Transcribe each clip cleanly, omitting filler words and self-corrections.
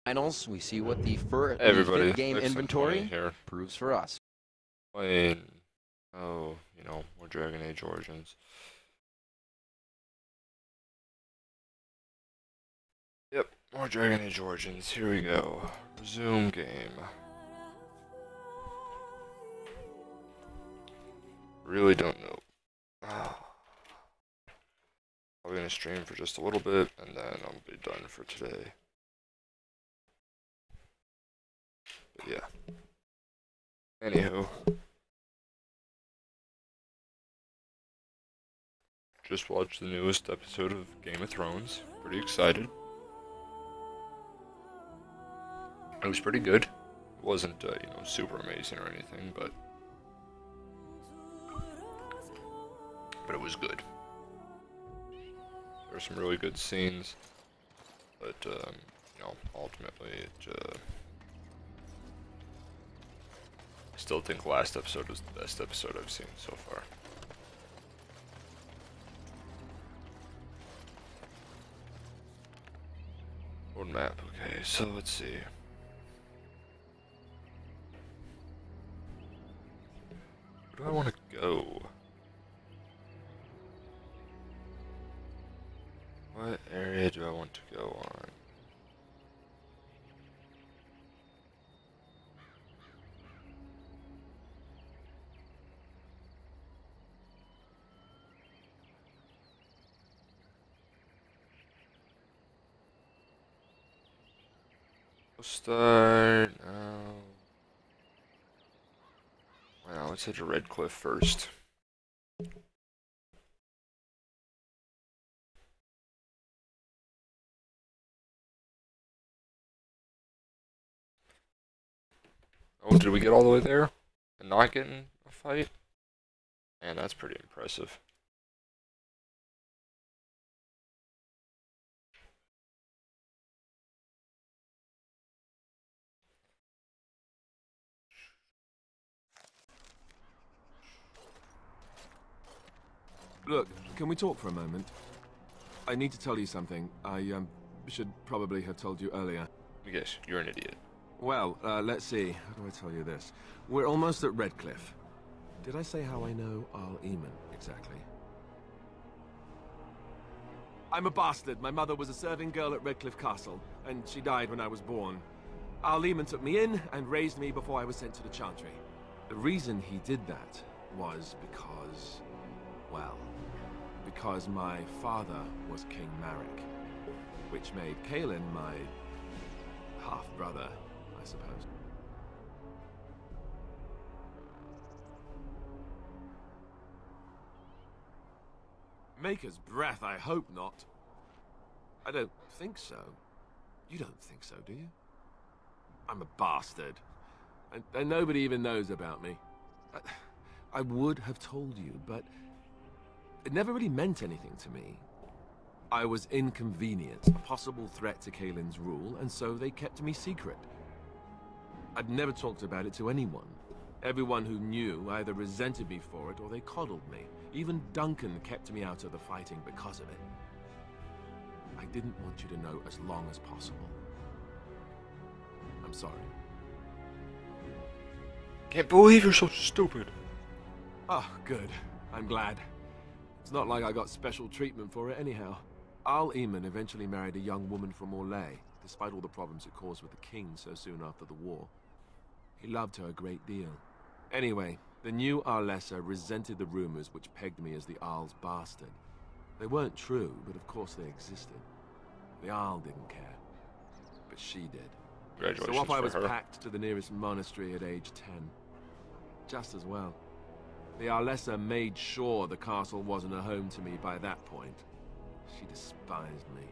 finals, we see what the Hey everybody, fifth game Vixen20 inventory here. proves for us. Playing, more Dragon Age Origins. Yep, more Dragon Age Origins. Here we go. Resume game. Really don't know. Probably gonna stream for just a little bit, and then I'll be done for today. But yeah. Anywho. Just watched the newest episode of Game of Thrones. Pretty excited. It was pretty good. It wasn't, super amazing or anything, but it was good. There were some really good scenes, but ultimately, I still think last episode was the best episode I've seen so far. World map. Okay, so let's see. Where do I want to go? What area do I want to go on? We'll start now. Wow, let's head to Redcliffe first. Oh, did we get all the way there and not get in a fight? Man, that's pretty impressive. Look, can we talk for a moment? I need to tell you something. I should probably have told you earlier. Yes, you're an idiot. Well, let's see. How do I tell you this? We're almost at Redcliffe. Did I say how I know Arl Eamon exactly? I'm a bastard. My mother was a serving girl at Redcliffe Castle, and she died when I was born. Arl Eamon took me in and raised me before I was sent to the Chantry. The reason he did that was because, well, because my father was King Marek, which made Cailan my half-brother, I suppose. Maker's breath, I hope not. I don't think so. You don't think so, do you? I'm a bastard. And nobody even knows about me. I would have told you, but it never really meant anything to me. I was inconvenient, a possible threat to Cailan's rule, and so they kept me secret. I'd never talked about it to anyone. Everyone who knew either resented me for it or they coddled me. Even Duncan kept me out of the fighting because of it. I didn't want you to know as long as possible. I'm sorry. Can't believe you're so stupid. Oh, good. I'm glad. It's not like I got special treatment for it anyhow. Arl Eamon eventually married a young woman from Orlais, despite all the problems it caused with the king so soon after the war. He loved her a great deal. Anyway, the new Arlessa resented the rumors which pegged me as the Arl's bastard. They weren't true, but of course they existed. The Arl didn't care, but she did. Congratulations So off I was for her. packed to the nearest monastery at age 10. Just as well. The Arlessa made sure the castle wasn't a home to me by that point. She despised me.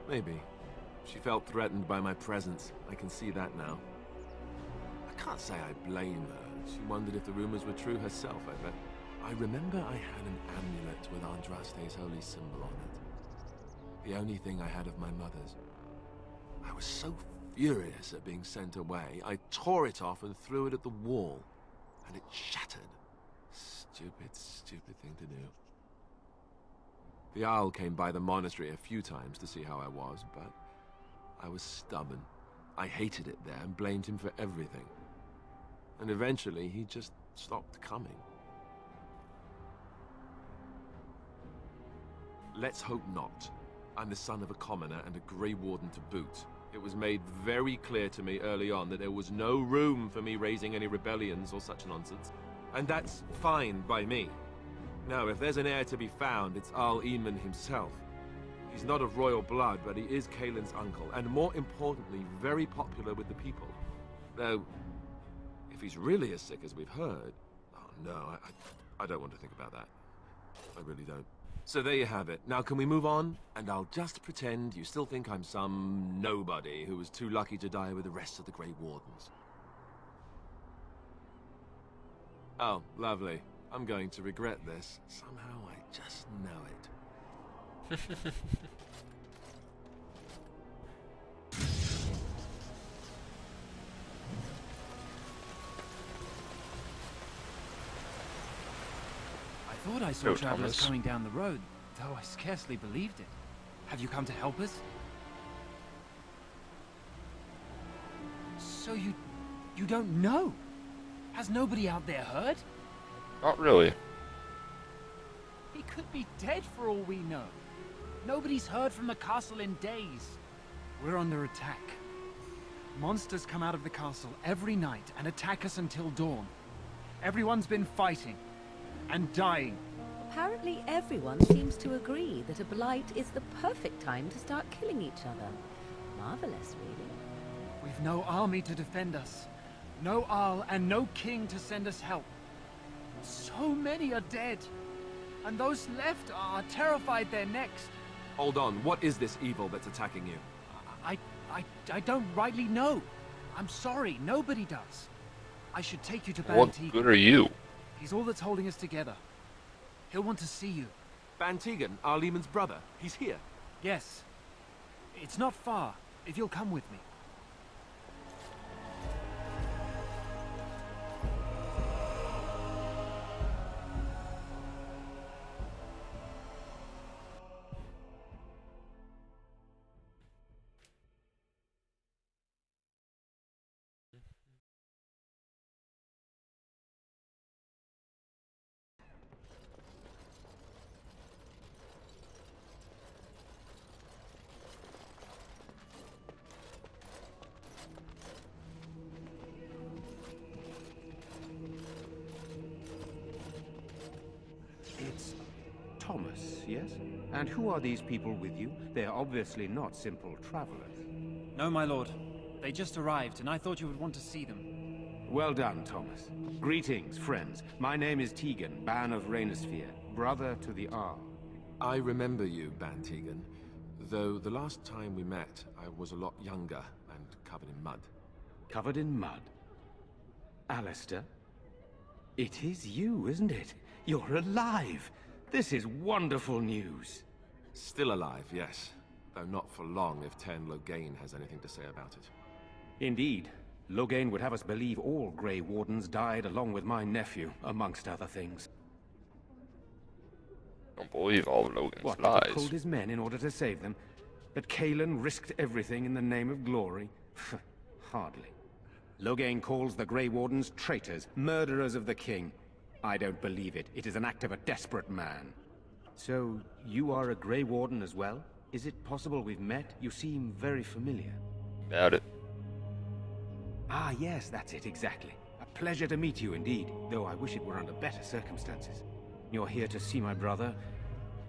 Maybe. She felt threatened by my presence. I can see that now. I can't say I blame her. She wondered if the rumors were true herself, I bet. I remember I had an amulet with Andraste's holy symbol on it. The only thing I had of my mother's. I was so furious at being sent away, I tore it off and threw it at the wall. And it shattered. Stupid, stupid thing to do. The Owl came by the monastery a few times to see how I was, but I was stubborn. I hated it there and blamed him for everything. And eventually, he just stopped coming. Let's hope not. I'm the son of a commoner and a Grey Warden to boot. It was made very clear to me early on that there was no room for me raising any rebellions or such nonsense. And that's fine by me. Now, if there's an heir to be found, it's Arl Eamon himself. He's not of royal blood, but he is Cailin's uncle, and more importantly, very popular with the people. Though, if he's really as sick as we've heard... Oh no, I don't want to think about that. I really don't. So there you have it. Now can we move on? And I'll just pretend you still think I'm some nobody who was too lucky to die with the rest of the Grey Wardens. Oh, lovely. I'm going to regret this. Somehow I just know it. I thought I saw travelers coming down the road, though I scarcely believed it. Have you come to help us? So you don't know? Has nobody out there heard? Not really. He could be dead for all we know. Nobody's heard from the castle in days. We're under attack. Monsters come out of the castle every night and attack us until dawn. Everyone's been fighting and dying. Apparently everyone seems to agree that a blight is the perfect time to start killing each other. Marvelous, really. We've no army to defend us. No Arl and no king to send us help. So many are dead. And those left are terrified they're next. Hold on, what is this evil that's attacking you? I don't rightly know. I'm sorry, nobody does. I should take you to What Bantegan. good are you? He's all that's holding us together. He'll want to see you. Bantegan, Arl Eamon's brother. He's here. Yes. It's not far, if you'll come with me. It's Thomas, yes? And who are these people with you? They're obviously not simple travelers. No, my lord. They just arrived, and I thought you would want to see them. Well done, Thomas. Greetings, friends. My name is Tegan, Ban of Rainisfere, brother to the Arl. I remember you, Bantegan. Though the last time we met, I was a lot younger and covered in mud. Covered in mud? Alistair? It is you, isn't it? You're alive! This is wonderful news. Still alive, yes. Though not for long if Ten Loghain has anything to say about it. Indeed. Loghain would have us believe all Grey Wardens died along with my nephew, amongst other things. Don't believe all of Logan's What, lies. he pulled his men in order to save them? That Caelan risked everything in the name of glory? Hardly. Loghain calls the Grey Wardens traitors, murderers of the king. I don't believe it. It is an act of a desperate man. So, you are a Grey Warden as well? Is it possible we've met? You seem very familiar. Doubt it. Ah, yes, that's it, exactly. A pleasure to meet you indeed, though I wish it were under better circumstances. You're here to see my brother?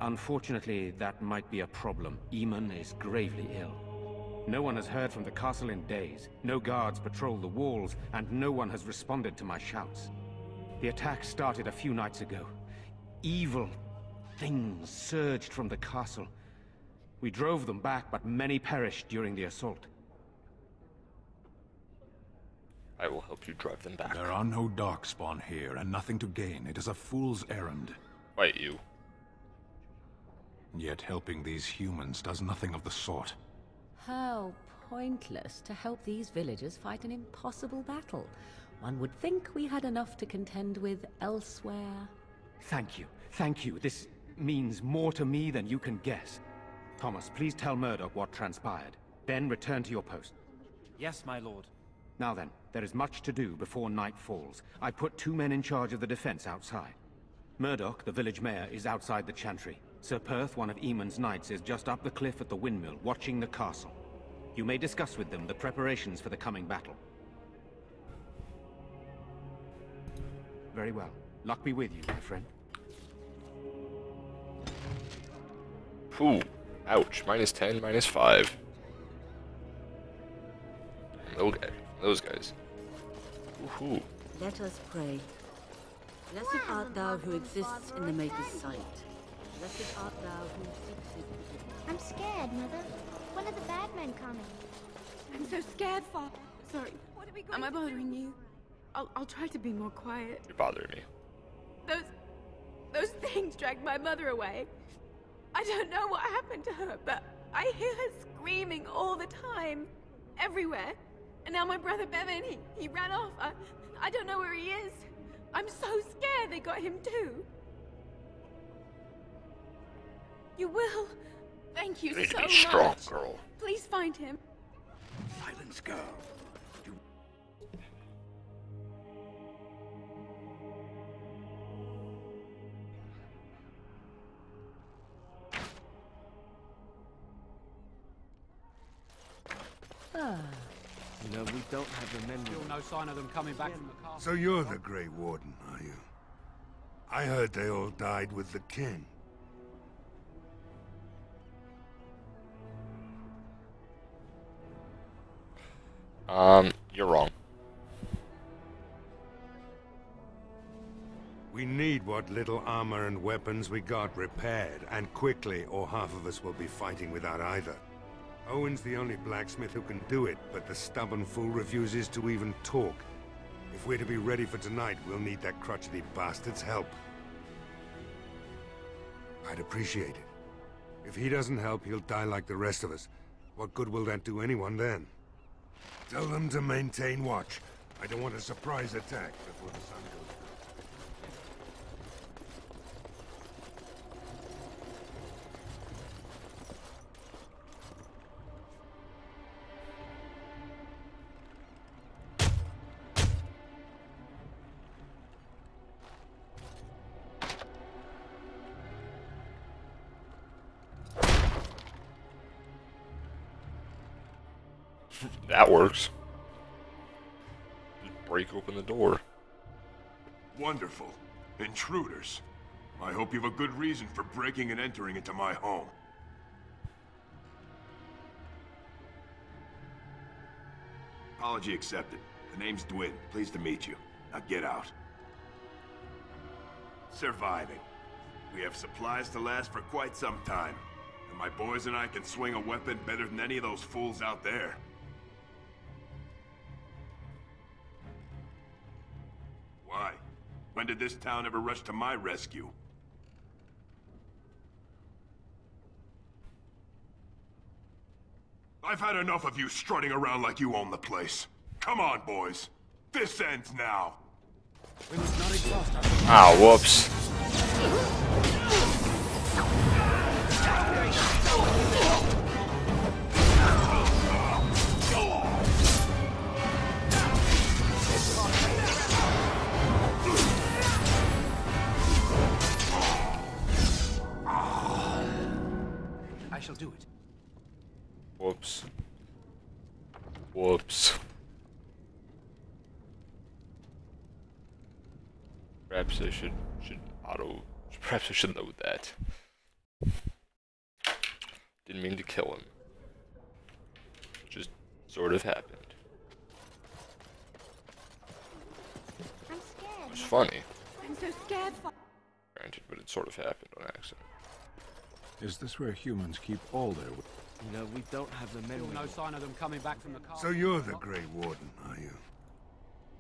Unfortunately, that might be a problem. Eamon is gravely ill. No one has heard from the castle in days. No guards patrol the walls, and no one has responded to my shouts. The attack started a few nights ago. Evil things surged from the castle. We drove them back, but many perished during the assault. I will help you drive them back. There are no darkspawn here, and nothing to gain. It is a fool's errand. Fight you. Yet helping these humans does nothing of the sort. How pointless to help these villagers fight an impossible battle. One would think we had enough to contend with elsewhere. Thank you. Thank you. This means more to me than you can guess. Thomas, please tell Murdoch what transpired. Then return to your post. Yes, my lord. Now then, there is much to do before night falls. I put 2 men in charge of the defense outside. Murdoch, the village mayor, is outside the chantry. Sir Perth, one of Eamon's knights, is just up the cliff at the windmill, watching the castle. You may discuss with them the preparations for the coming battle. Very well. Luck be with you, my friend. Ooh, ouch. -10, -5. Those guys. Woohoo. Let us pray. Blessed art thou who exists in the Maker's sight. Blessed art thou who seeks his forgiveness. I'm scared, Mother. One of the bad men coming. I'm so scared, Father. Sorry. Am I bothering you? I'll try to be more quiet. You're bothering me. Those things dragged my mother away. I don't know what happened to her, but I hear her screaming all the time. Everywhere. And now my brother Bevan, he ran off. I don't know where he is. I'm so scared they got him too. You will. Thank you You need so to be much. strong, girl. Please find him. Silence, girl. You know, we don't have the men. Still no sign of them coming back from the castle. So you're the Grey Warden, are you? I heard they all died with the king. You're wrong. We need what little armor and weapons we got repaired, and quickly, or half of us will be fighting without either. Owen's the only blacksmith who can do it, but the stubborn fool refuses to even talk. If we're to be ready for tonight, we'll need that crotchety bastard's help. I'd appreciate it. If he doesn't help, he'll die like the rest of us. What good will that do anyone then? Tell them to maintain watch. I don't want a surprise attack before the sun goes down. That works. Just break open the door. Wonderful. Intruders. I hope you have a good reason for breaking and entering into my home. Apology accepted. The name's Dwin. Pleased to meet you. Now get out. Surviving. We have supplies to last for quite some time. And my boys and I can swing a weapon better than any of those fools out there. Why? When did this town ever rush to my rescue? I've had enough of you strutting around like you own the place. Come on, boys. This ends now. We must not exhaust our... Ah, whoops. I shall do it. Whoops. Whoops. Perhaps I should auto. Perhaps I should know that. Didn't mean to kill him. Just sort of happened. I'm scared. It was funny, I'm so scared. granted, but it sort of happened on accident. Is this where humans keep all their... You know, we don't have the men. Still no sign of them coming back from the castle. So you're the Grey Warden, are you?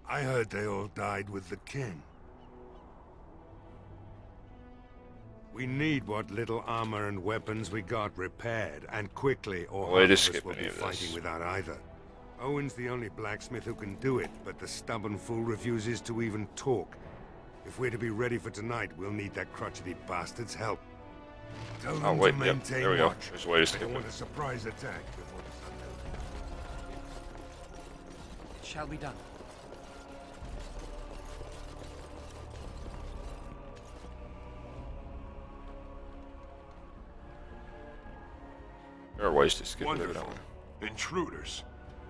I heard they all died with the king. We need what little armor and weapons we got repaired, and quickly, or Way to half of us skip will any be of this. fighting without either. Owen's the only blacksmith who can do it, but the stubborn fool refuses to even talk. If we're to be ready for tonight, we'll need that crotchety bastard's help. Tell Oh them wait, to yep, maintain there we go. watch. There's a way to I skip don't it. want a surprise attack before the sun goes down. It shall be done. There are ways to skip it. Wonderful. Intruders.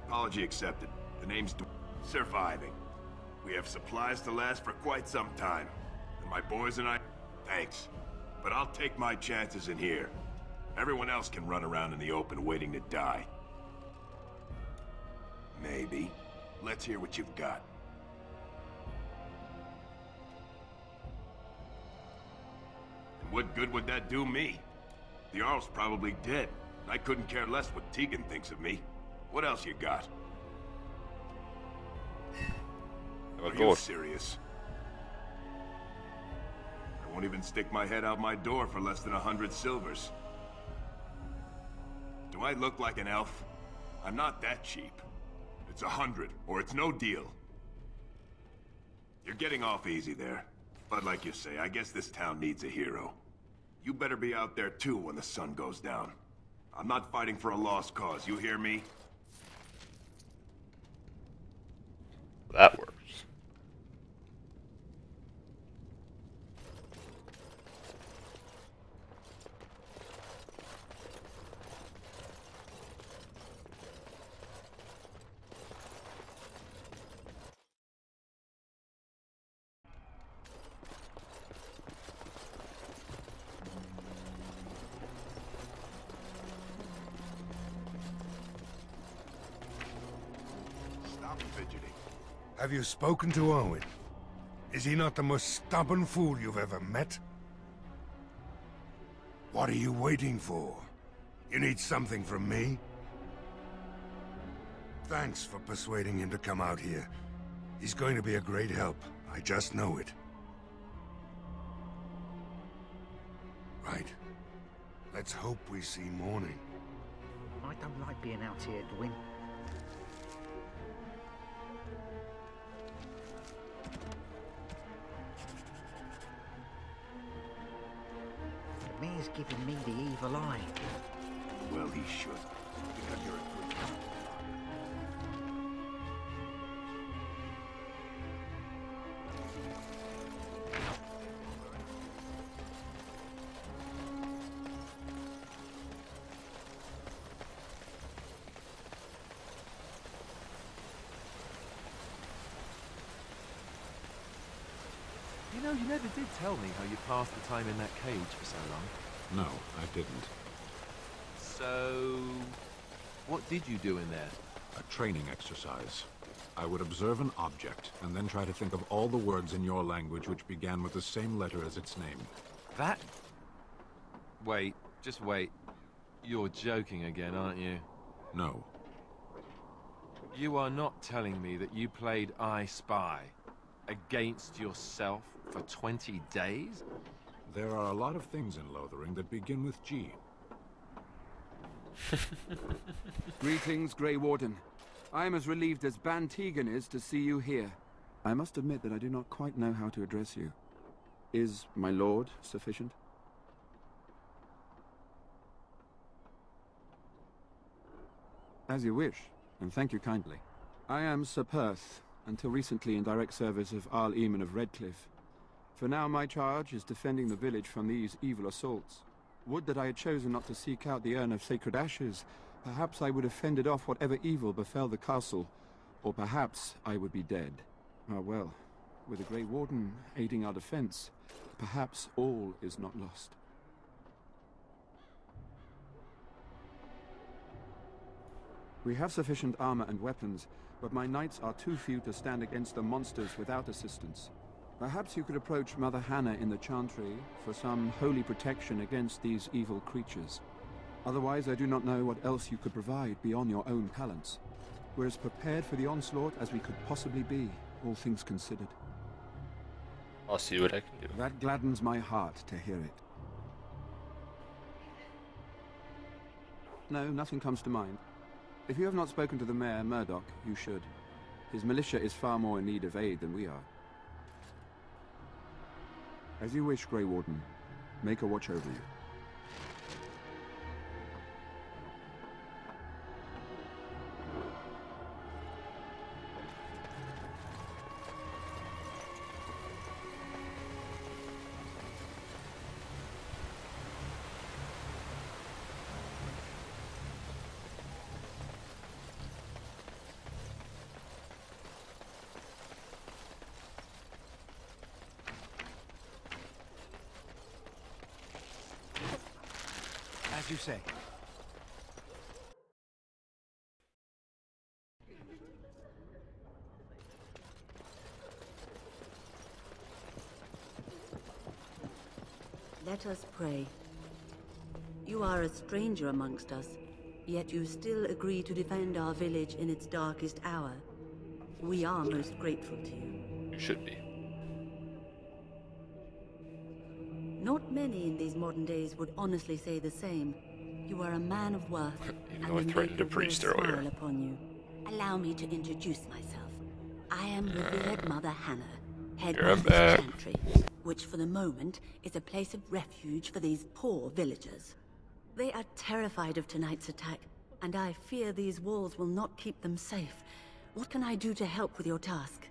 Apology accepted. The name's surviving. We have supplies to last for quite some time. And my boys and I... Thanks. But I'll take my chances in here. Everyone else can run around in the open waiting to die. Maybe. Let's hear what you've got. And what good would that do me? The Jarl's probably dead. I couldn't care less what Tegan thinks of me. What else you got? Are you serious? I won't even stick my head out my door for less than 100 silvers. Do I look like an elf? I'm not that cheap. It's 100, or it's no deal. You're getting off easy there. But like you say, I guess this town needs a hero. You better be out there too when the sun goes down. I'm not fighting for a lost cause, you hear me? That works. Stop fidgeting. Have you spoken to Owen? Is he not the most stubborn fool you've ever met? What are you waiting for? You need something from me? Thanks for persuading him to come out here. He's going to be a great help. I just know it. Right. Let's hope we see morning. I don't like being out here, Dwyn. The mayor's giving me the evil eye. Well, he should. Because you're a good man. You know, you never did tell me how you passed the time in that cage for so long. No, I didn't. So... what did you do in there? A training exercise. I would observe an object, and then try to think of all the words in your language which began with the same letter as its name. That? Wait, just wait. You're joking again, aren't you? No. You are not telling me that you played I Spy against yourself for 20 days? There are a lot of things in Lothering that begin with G. Greetings, Grey Warden. I am as relieved as Ban Tegan is to see you here. I must admit that I do not quite know how to address you. Is my lord sufficient? As you wish, and thank you kindly. I am Sir Perth, until recently in direct service of Arl Eamon of Redcliffe. For now my charge is defending the village from these evil assaults. Would that I had chosen not to seek out the urn of sacred ashes. Perhaps I would have fended off whatever evil befell the castle, or perhaps I would be dead. Ah well, with the Grey Warden aiding our defense, perhaps all is not lost. We have sufficient armor and weapons, but my knights are too few to stand against the monsters without assistance. Perhaps you could approach Mother Hannah in the Chantry for some holy protection against these evil creatures. Otherwise, I do not know what else you could provide beyond your own talents. We're as prepared for the onslaught as we could possibly be, all things considered. I'll see what I can do. That gladdens my heart to hear it. No, nothing comes to mind. If you have not spoken to the Mayor, Murdoch, you should. His militia is far more in need of aid than we are. As you wish, Grey Warden. Make a watch over you. As you say. Let us pray. You are a stranger amongst us, yet you still agree to defend our village in its darkest hour. We are most grateful to you. You should be. Not many in these modern days would honestly say the same. You are a man of worth, Even though I threatened a priest earlier. Smile upon you. Allow me to introduce myself. I am revered Mother Hannah, head of the Chantry, which for the moment is a place of refuge for these poor villagers. They are terrified of tonight's attack, and I fear these walls will not keep them safe. What can I do to help with your task?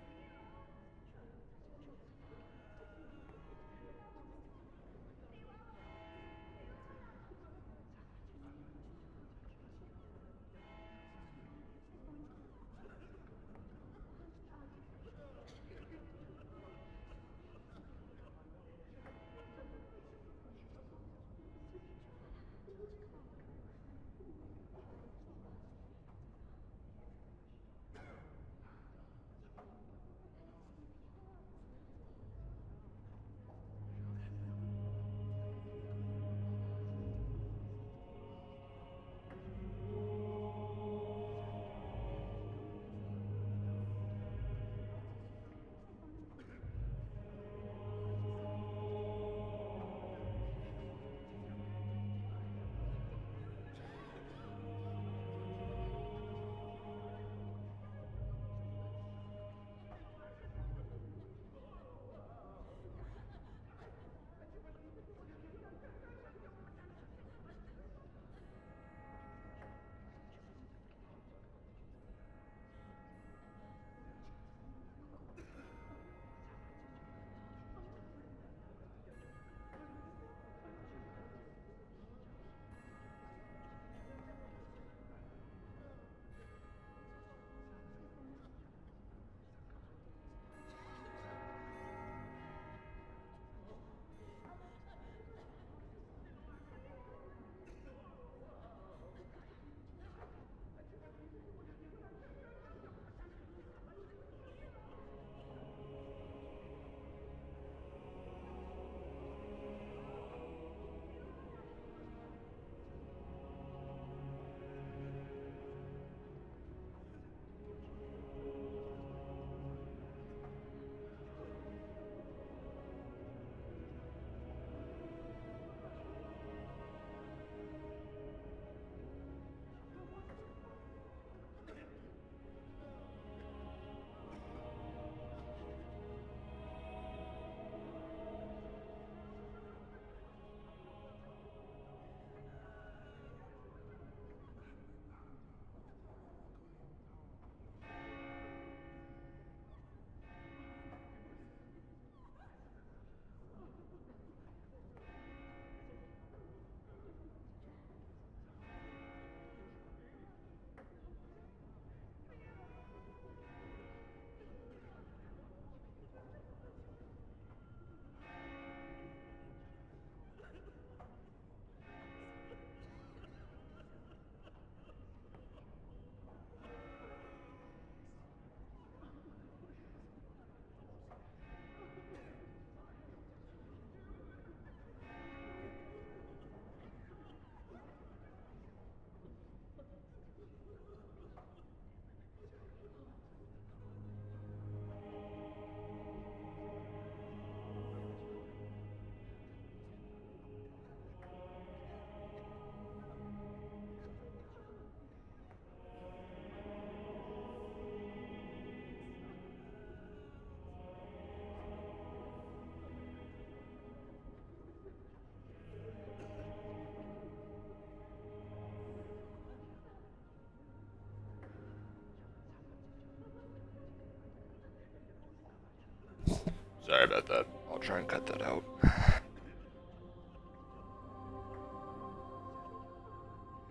Sorry about that. I'll try and cut that out.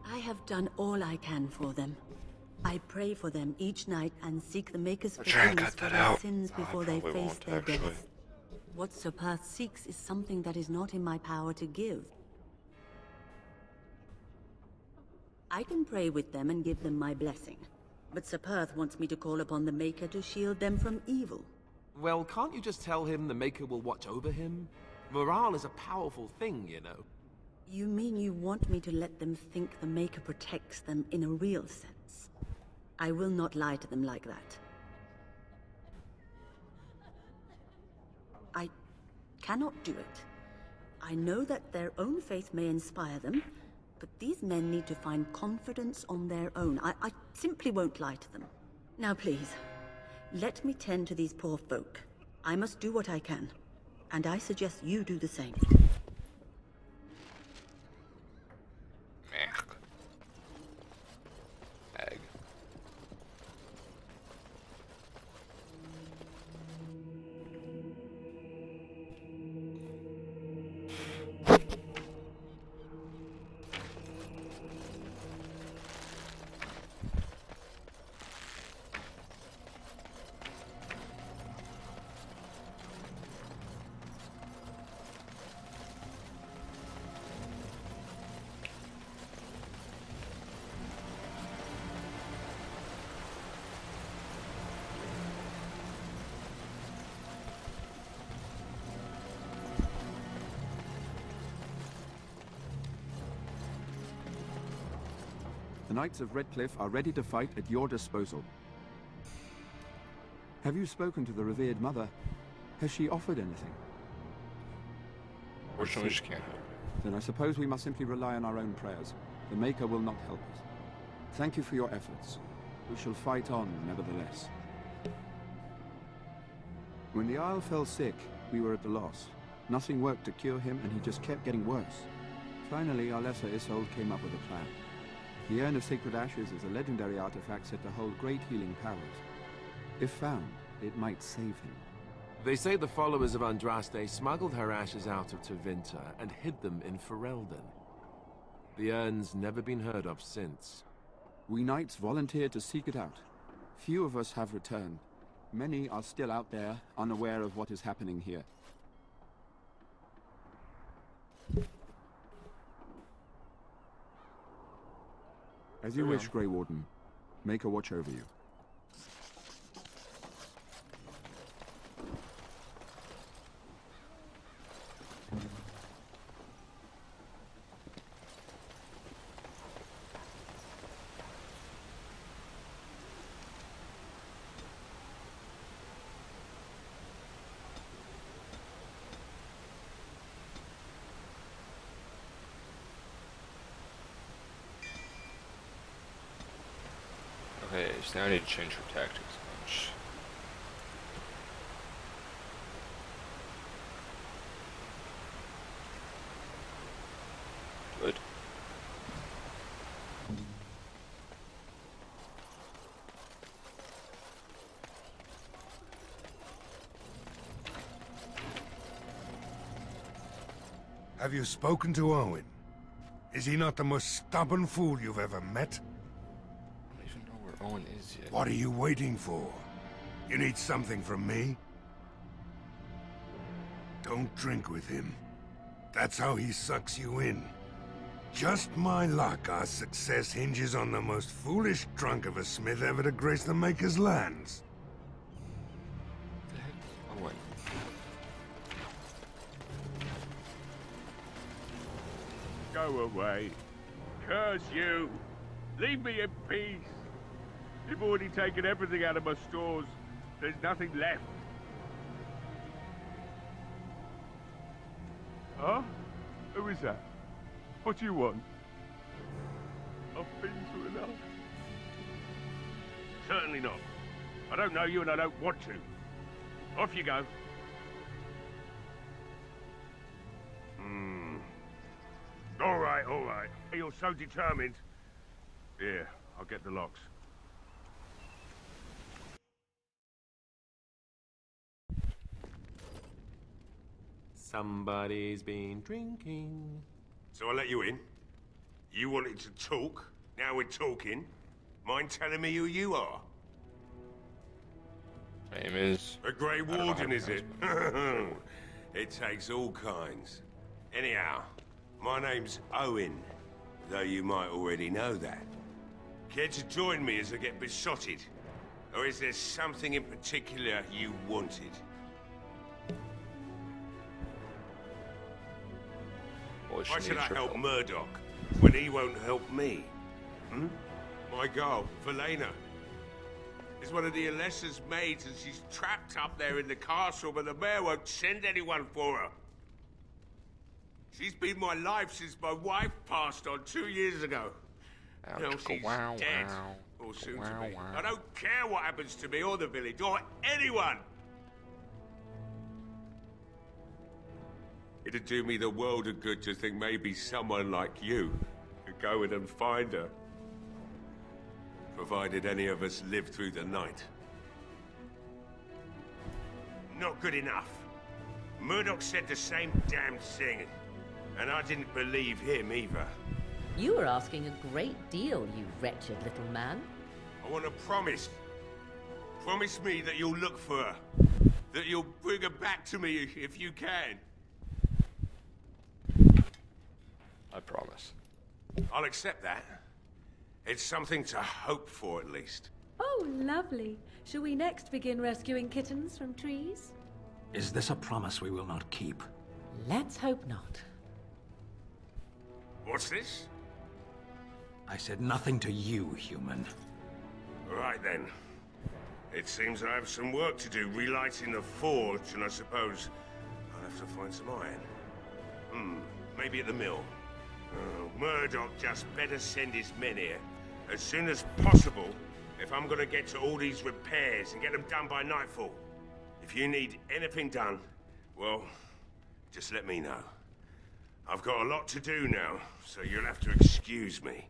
I have done all I can for them. I pray for them each night and seek the Maker's forgiveness for their sins before they face their death. What Sir Perth seeks is something that is not in my power to give. I can pray with them and give them my blessing. But Sir Perth wants me to call upon the Maker to shield them from evil. Well, can't you just tell him the Maker will watch over him? Morale is a powerful thing, you know. You mean you want me to let them think the Maker protects them in a real sense? I will not lie to them like that. I cannot do it. I know that their own faith may inspire them, but these men need to find confidence on their own. I simply won't lie to them. Now please, let me tend to these poor folk. I must do what I can, and I suggest you do the same. Egg. The Knights of Redcliffe are ready to fight at your disposal. Have you spoken to the revered mother? Has she offered anything? Fortunately, she can't. Then I suppose we must simply rely on our own prayers. The Maker will not help us. Thank you for your efforts. We shall fight on, nevertheless. When the Isle fell sick, we were at a loss. Nothing worked to cure him, and he just kept getting worse. Finally, our lesser Isolde came up with a plan. The Urn of Sacred Ashes is a legendary artifact said to hold great healing powers. If found, it might save him. They say the followers of Andraste smuggled her ashes out of Tevinter and hid them in Ferelden. The urn's never been heard of since. We knights volunteered to seek it out. Few of us have returned. Many are still out there, unaware of what is happening here. As you wish, Grey Warden. Maker watch over you. Okay, so now I need to change her tactics a bunch. Good. Have you spoken to Owen? Is he not the most stubborn fool you've ever met? I don't even know where Owen is yet. What are you waiting for? You need something from me? Don't drink with him. That's how he sucks you in. Just my luck, our success hinges on the most foolish drunk of a smith ever to grace the Maker's lands. What the heck? Owen. Go away. Curse you. Leave me in peace. You've already taken everything out of my stores. There's nothing left. Huh? Who is that? What do you want? I've been through enough. Certainly not. I don't know you and I don't want to. Off you go. All right, all right. You're so determined. Here, I'll get the locks. Somebody's been drinking. So I let you in. You wanted to talk. Now we're talking. Mind telling me who you are? My name is... A Grey Warden, is it? It takes all kinds. Anyhow, my name's Owen. though you might already know that. Care to join me as I get besotted? Or is there something in particular you wanted? Why should I help Murdoch when he won't help me? Hmm? My girl, Valena, is one of the Alessa's maids and she's trapped up there in the castle, but the mayor won't send anyone for her. She's been my life since my wife passed on 2 years ago. Now she's dead, or soon to be. I don't care what happens to me or the village, or anyone! It'd do me the world of good to think maybe someone like you could go in and find her. Provided any of us live through the night. Not good enough. Murdoch said the same damn thing. And I didn't believe him either. You were asking a great deal, you wretched little man. I want to promise. Promise me that you'll look for her. That you'll bring her back to me if you can. I promise. I'll accept that. It's something to hope for, at least. Oh, lovely. Shall we next begin rescuing kittens from trees? Is this a promise we will not keep? Let's hope not. What's this? I said nothing to you, human. Right then. It seems I have some work to do relighting the forge, and I suppose I'll have to find some iron. Maybe at the mill. Oh, Murdoch just better send his men here as soon as possible if I'm gonna get to all these repairs and get them done by nightfall. If you need anything done, well, just let me know. I've got a lot to do now, so you'll have to excuse me.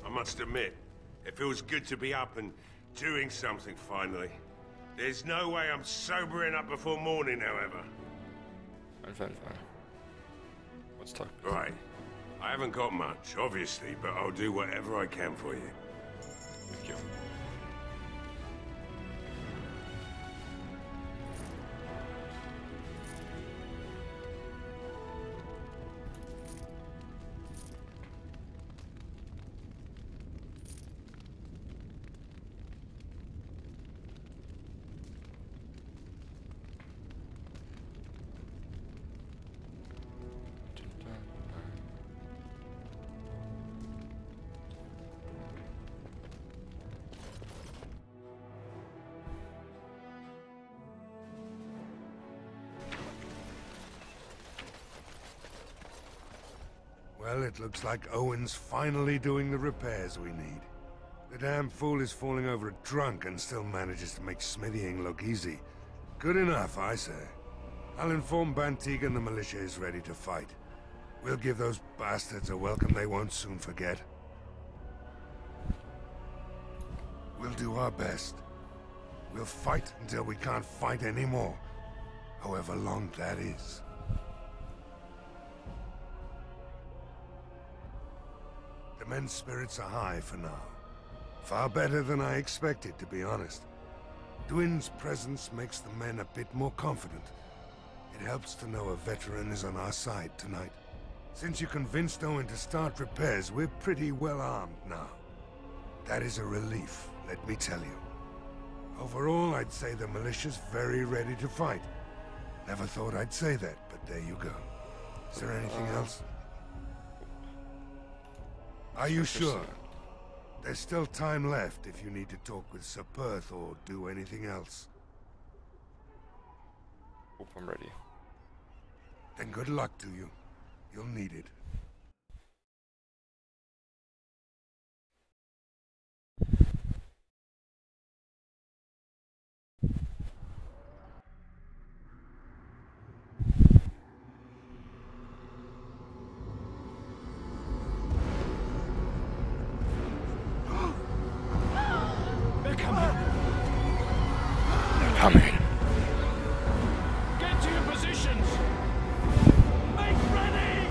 I must admit, it feels good to be up and doing something finally. There's no way I'm sobering up before morning, however. Fine. Let's talk. Right. I haven't got much, obviously, but I'll do whatever I can for you. Thank you. Well, it looks like Owen's finally doing the repairs we need. The damn fool is falling over a drunk and still manages to make smithying look easy. Good enough, I say. I'll inform Bantig and the militia is ready to fight. We'll give those bastards a welcome they won't soon forget. We'll do our best. We'll fight until we can't fight anymore. However long that is. The men's spirits are high for now. Far better than I expected, to be honest. Dwin's presence makes the men a bit more confident. It helps to know a veteran is on our side tonight. Since you convinced Owen to start repairs, we're pretty well armed now. That is a relief, let me tell you. Overall, I'd say the militia's very ready to fight. Never thought I'd say that, but there you go. Is there anything else? Are you sure? There's still time left if you need to talk with Sir Perth or do anything else. Hope I'm ready. Then good luck to you. You'll need it. Coming. Get to your positions! Make ready!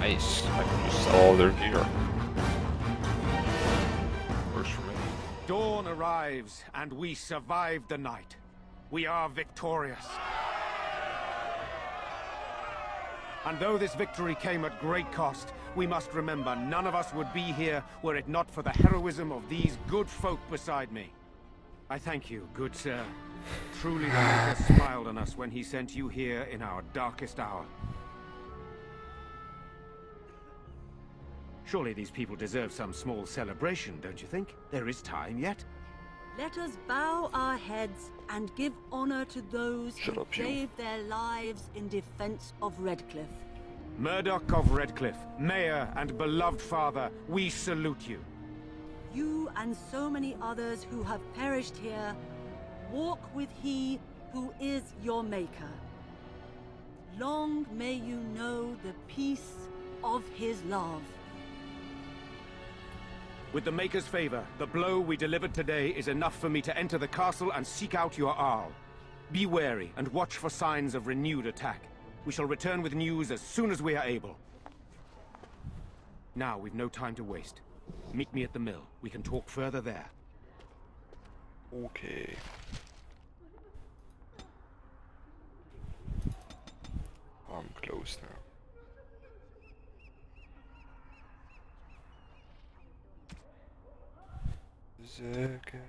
Nice. I can just sell all their gear. Works for me. Dawn arrives, and we survive the night. We are victorious. And though this victory came at great cost, we must remember none of us would be here were it not for the heroism of these good folk beside me. I thank you, good sir. Truly the Maker smiled on us when he sent you here in our darkest hour. Surely these people deserve some small celebration, don't you think? There is time yet. Let us bow our heads and give honor to those who gave their lives in defense of Redcliffe. Murdoch of Redcliffe, Mayor and beloved father, we salute you. You and so many others who have perished here, walk with he who is your maker. Long may you know the peace of his love. With the Maker's favor, the blow we delivered today is enough for me to enter the castle and seek out your Arl. Be wary and watch for signs of renewed attack. We shall return with news as soon as we are able. Now, we've no time to waste. Meet me at the mill. We can talk further there. Okay. I'm close now. Zerka.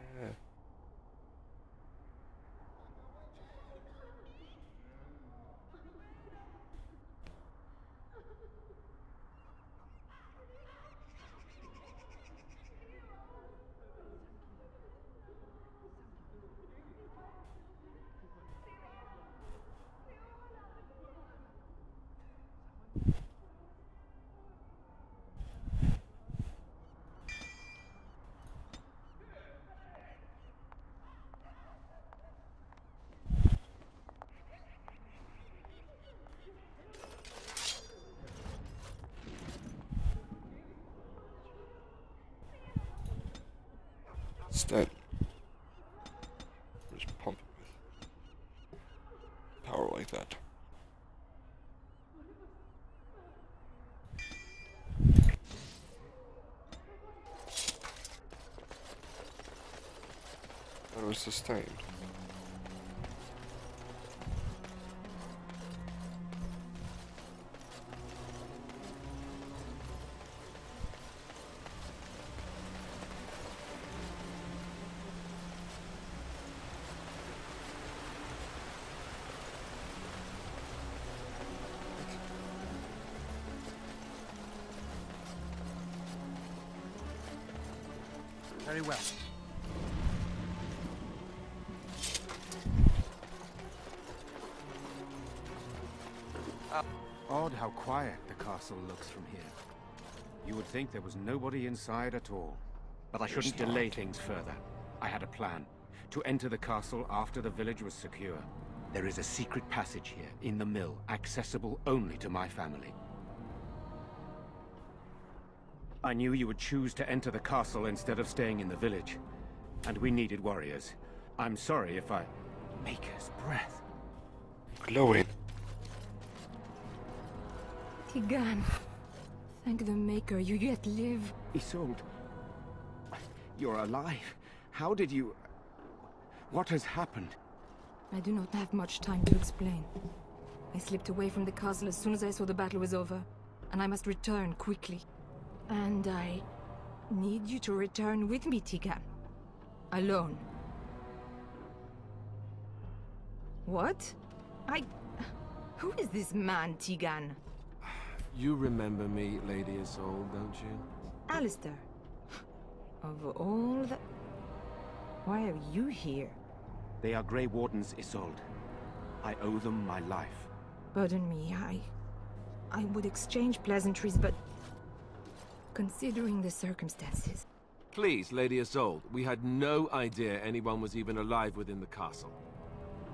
That just pump it with power like that. That was sustained. Very well. Odd how quiet the castle looks from here. You would think there was nobody inside at all. But I shouldn't delay things further. I had a plan. To enter the castle after the village was secure. There is a secret passage here, in the mill, accessible only to my family. I knew you would choose to enter the castle instead of staying in the village. And we needed warriors. I'm sorry if I... Maker's breath. Glowing. Tigan. Thank the Maker, you yet live. Isolde. You're alive. How did you... What has happened? I do not have much time to explain. I slipped away from the castle as soon as I saw the battle was over. And I must return quickly. And I need you to return with me, Tigan. Alone. What? Who is this man, Tigan? You remember me, Lady Isolde, don't you? Alistair. Of all the... Why are you here? They are Grey Wardens, Isolde. I owe them my life. Pardon me, I would exchange pleasantries, but... Considering the circumstances... Please, Lady Isolde, we had no idea anyone was even alive within the castle.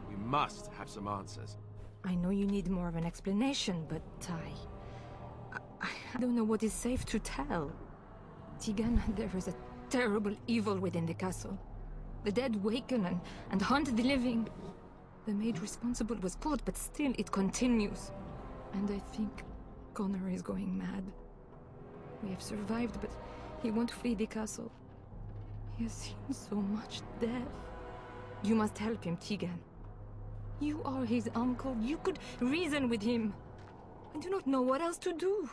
We must have some answers. I know you need more of an explanation, but I don't know what is safe to tell. Tigan, there is a terrible evil within the castle. The dead waken and haunt the living. The maid responsible was caught, but still it continues. And I think Connor is going mad. We have survived, but he won't flee the castle. He has seen so much death. You must help him, Tegan. You are his uncle. You could reason with him. I do not know what else to do.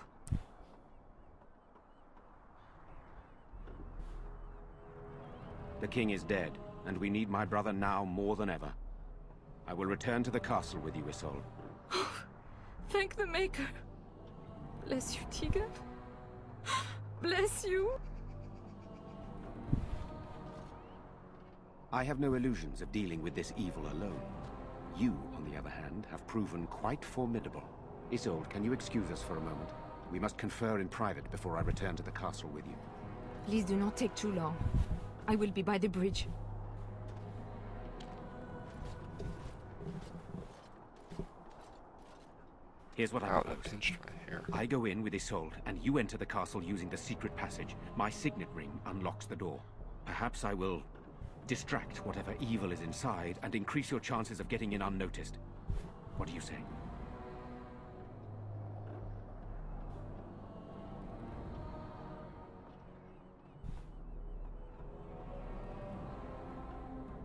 The king is dead, and we need my brother now more than ever. I will return to the castle with you, Isolde. Thank the Maker. Bless you, Tegan. Bless you. I have no illusions of dealing with this evil alone. You, on the other hand, have proven quite formidable. Isolde, can you excuse us for a moment? We must confer in private before I return to the castle with you. Please do not take too long. I will be by the bridge. Here's what I propose. I go in with Isolde, and you enter the castle using the secret passage. My signet ring unlocks the door. Perhaps I will distract whatever evil is inside and increase your chances of getting in unnoticed. What do you say?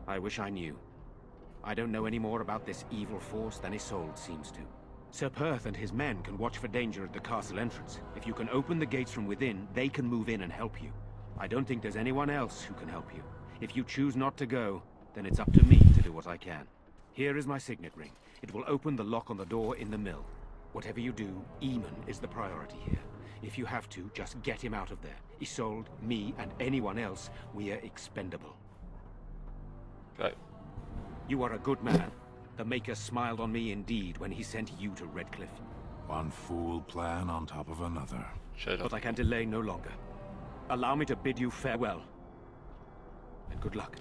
I wish I knew. I don't know any more about this evil force than Isolde seems to. Sir Perth and his men can watch for danger at the castle entrance. If you can open the gates from within, they can move in and help you. I don't think there's anyone else who can help you. If you choose not to go, then it's up to me to do what I can. Here is my signet ring. It will open the lock on the door in the mill. Whatever you do, Eamon is the priority here. If you have to, just get him out of there. Isolde, me, and anyone else, we are expendable. Okay. You are a good man. The Maker smiled on me indeed when he sent you to Redcliffe. One fool plan on top of another. Shut up. But I can delay no longer. Allow me to bid you farewell. And good luck.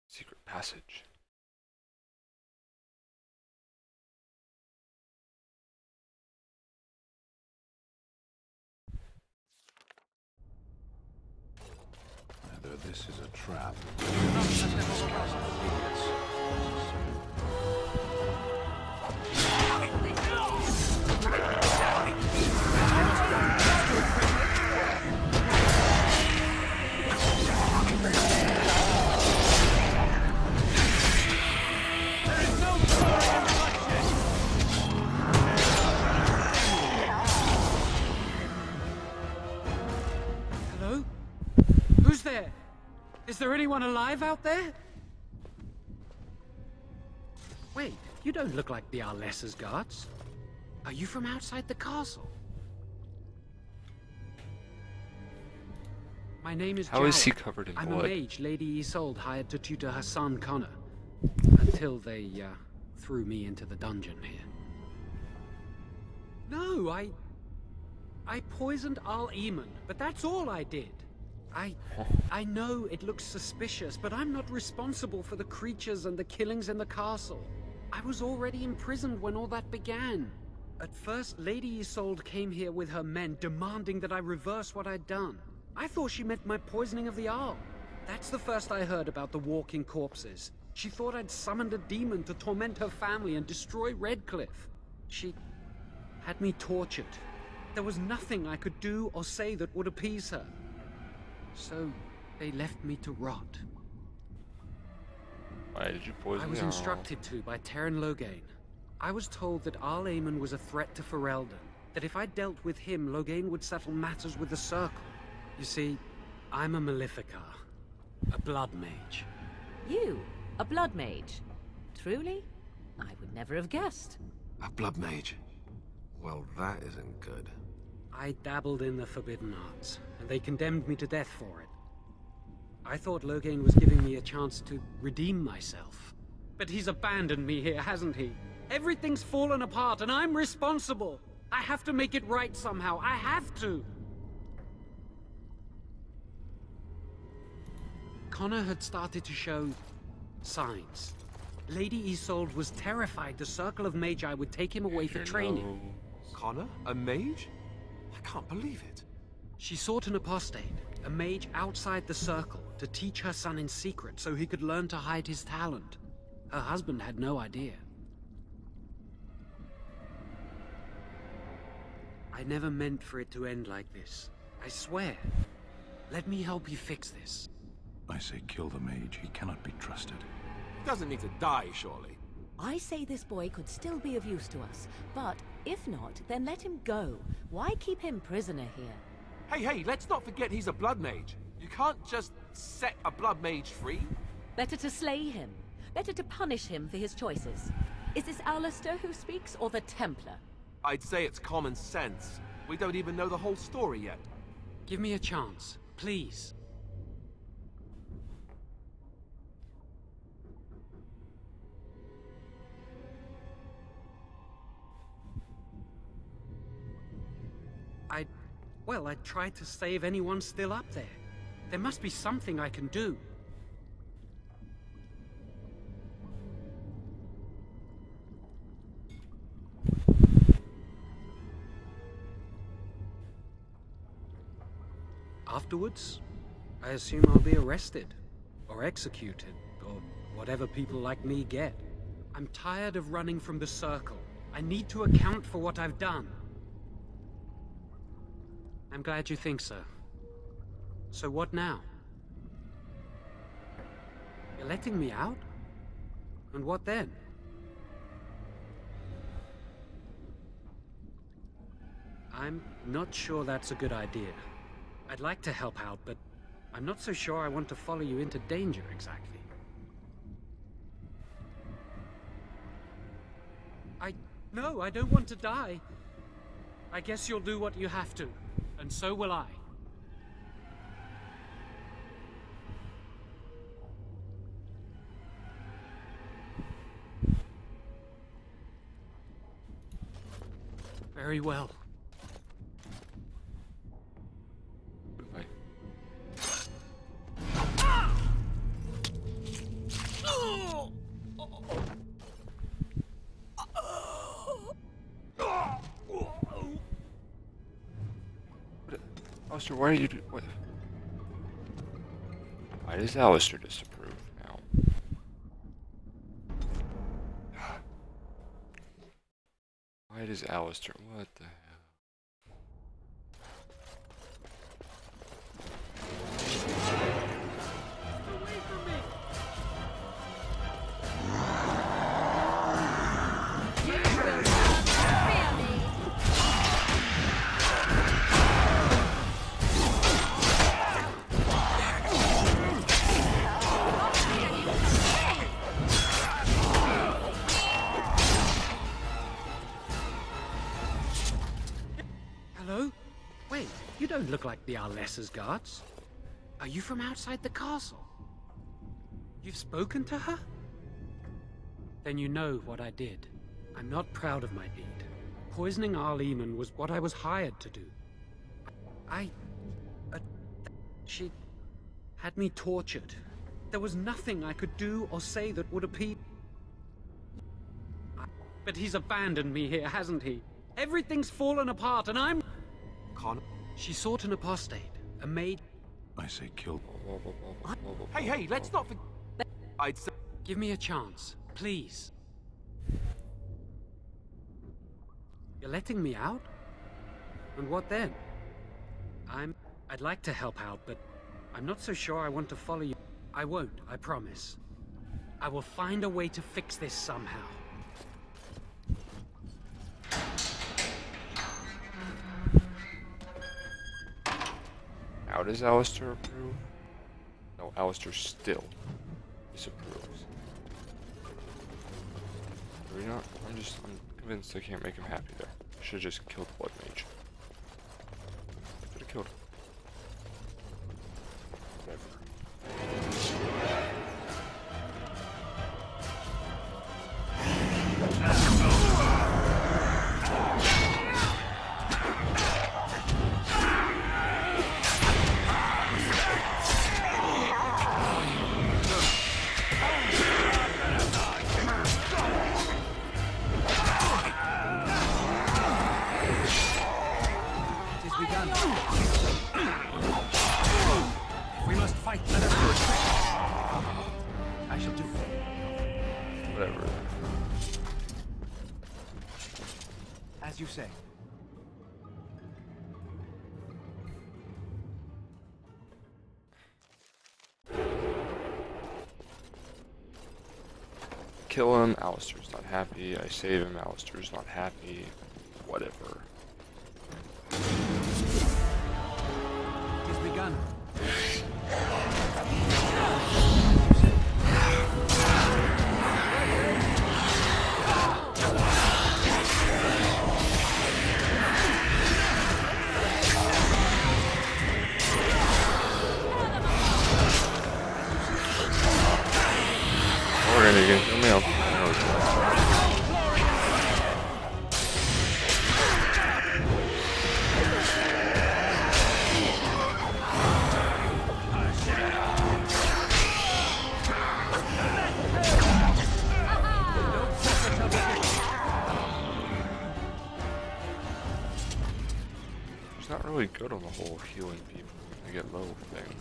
Secret passage. Either this is a trap. Hello? Who's there? Is there anyone alive out there? Wait, you don't look like the Arlessa's guards. Are you from outside the castle? My name is How is Jowett. he covered in I'm blood? a mage Lady Isolde hired to tutor her son Connor. Until they, threw me into the dungeon here. No, I poisoned Al Eamon, but that's all I did. I know it looks suspicious, but I'm not responsible for the creatures and the killings in the castle. I was already imprisoned when all that began. At first, Lady Isolde came here with her men, demanding that I reverse what I'd done. I thought she meant my poisoning of the Arl. That's the first I heard about the walking corpses. She thought I'd summoned a demon to torment her family and destroy Redcliffe. She had me tortured. There was nothing I could do or say that would appease her. So, they left me to rot. Why did you poison I was the Arl? instructed to by Teyrn Loghain. I was told that Arl Eamon was a threat to Ferelden, that if I dealt with him, Loghain would settle matters with the Circle. You see, I'm a Maleficar, a blood mage. You, a blood mage? Truly? I would never have guessed. A blood mage? Well, that isn't good. I dabbled in the forbidden arts, and they condemned me to death for it. I thought Loghain was giving me a chance to redeem myself. But he's abandoned me here, hasn't he? Everything's fallen apart, and I'm responsible! I have to make it right somehow, I have to! Connor had started to show Signs. Lady Isolde was terrified the Circle of Magi would take him away for training. Connor? A mage? I can't believe it. She sought an apostate, a mage outside the Circle, to teach her son in secret so he could learn to hide his talent. Her husband had no idea. I never meant for it to end like this. I swear. Let me help you fix this. I say kill the mage. He cannot be trusted. He doesn't need to die, surely. I say this boy could still be of use to us, but if not, then let him go. Why keep him prisoner here? Hey, let's not forget he's a blood mage. You can't just set a blood mage free. Better to slay him. Better to punish him for his choices. Is this Alistair who speaks, or the Templar? I'd say it's common sense. We don't even know the whole story yet. Give me a chance, please. I tried to save anyone still up there. There must be something I can do. Afterwards, I assume I'll be arrested, or executed, or whatever people like me get. I'm tired of running from the Circle. I need to account for what I've done. I'm glad you think so. So what now? You're letting me out? And what then? I'm not sure that's a good idea. I'd like to help out, but I'm not so sure I want to follow you into danger exactly. No, I don't want to die. I guess you'll do what you have to, and so will I. Very well. Goodbye. Alistair, why are you what? Why does Alistair disapprove now? Why does Alistair? What the hell? Hello? Wait, you don't look like the Arlessa's guards. Are you from outside the castle? You've spoken to her? Then you know what I did. I'm not proud of my deed. Poisoning Arl Eamon was what I was hired to do. She had me tortured. There was nothing I could do or say that would appease. But he's abandoned me here, hasn't he? Everything's fallen apart and I'm... Connor? She sought an apostate, a maid... I say kill. Hey, let's not forget... I'd say... Give me a chance, please. You're letting me out? And what then? I'd like to help out, but I'm not so sure I want to follow you. I won't, I promise. I will find a way to fix this somehow. Now does Alistair approve? No, Alistair still disapproves. Are we not? I'm convinced I can't make him happy there. I should have just killed the Blood Mage. Could have killed him. Whatever. Whatever. As you say. Kill him, Alistair's not happy. I save him, Alistair's not happy. Whatever. It has begun. We're gonna get me up. He's not really good on the whole healing people when they get low thing.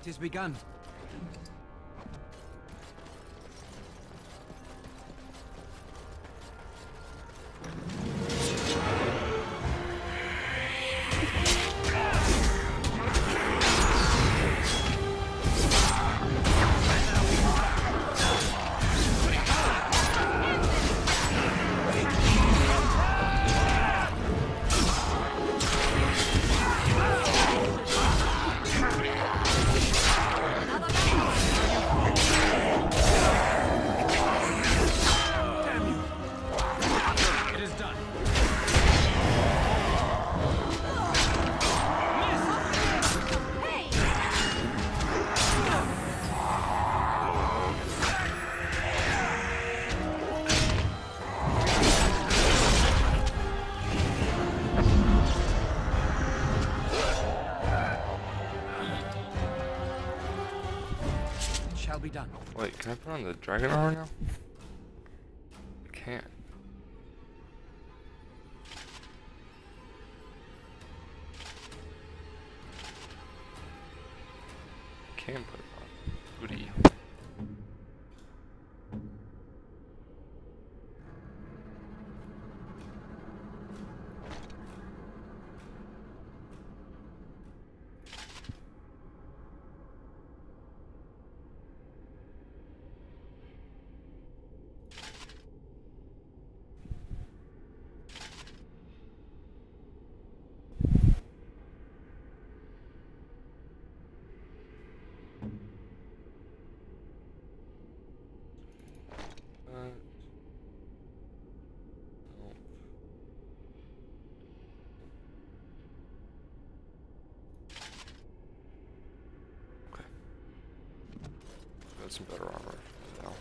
It has begun. Be done. Wait, can I put on the dragon armor now? I can't. I can put it on. Goody. Some better armor now.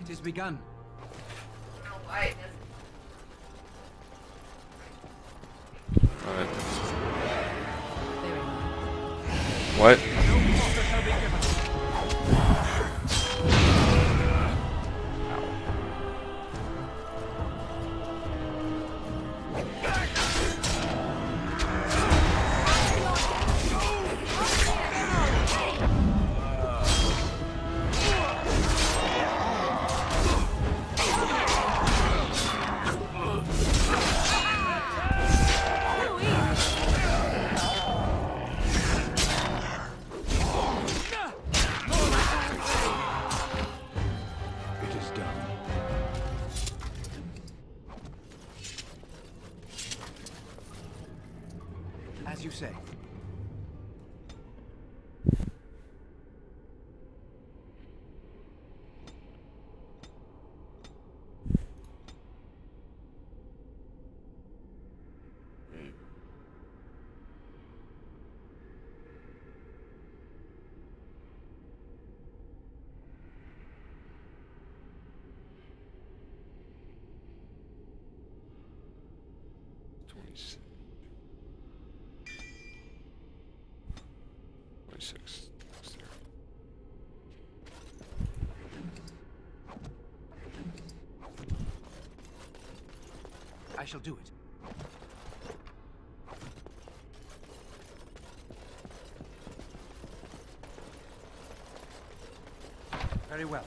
It has begun. What? No quarter shall be given. say? I shall do it. Very well.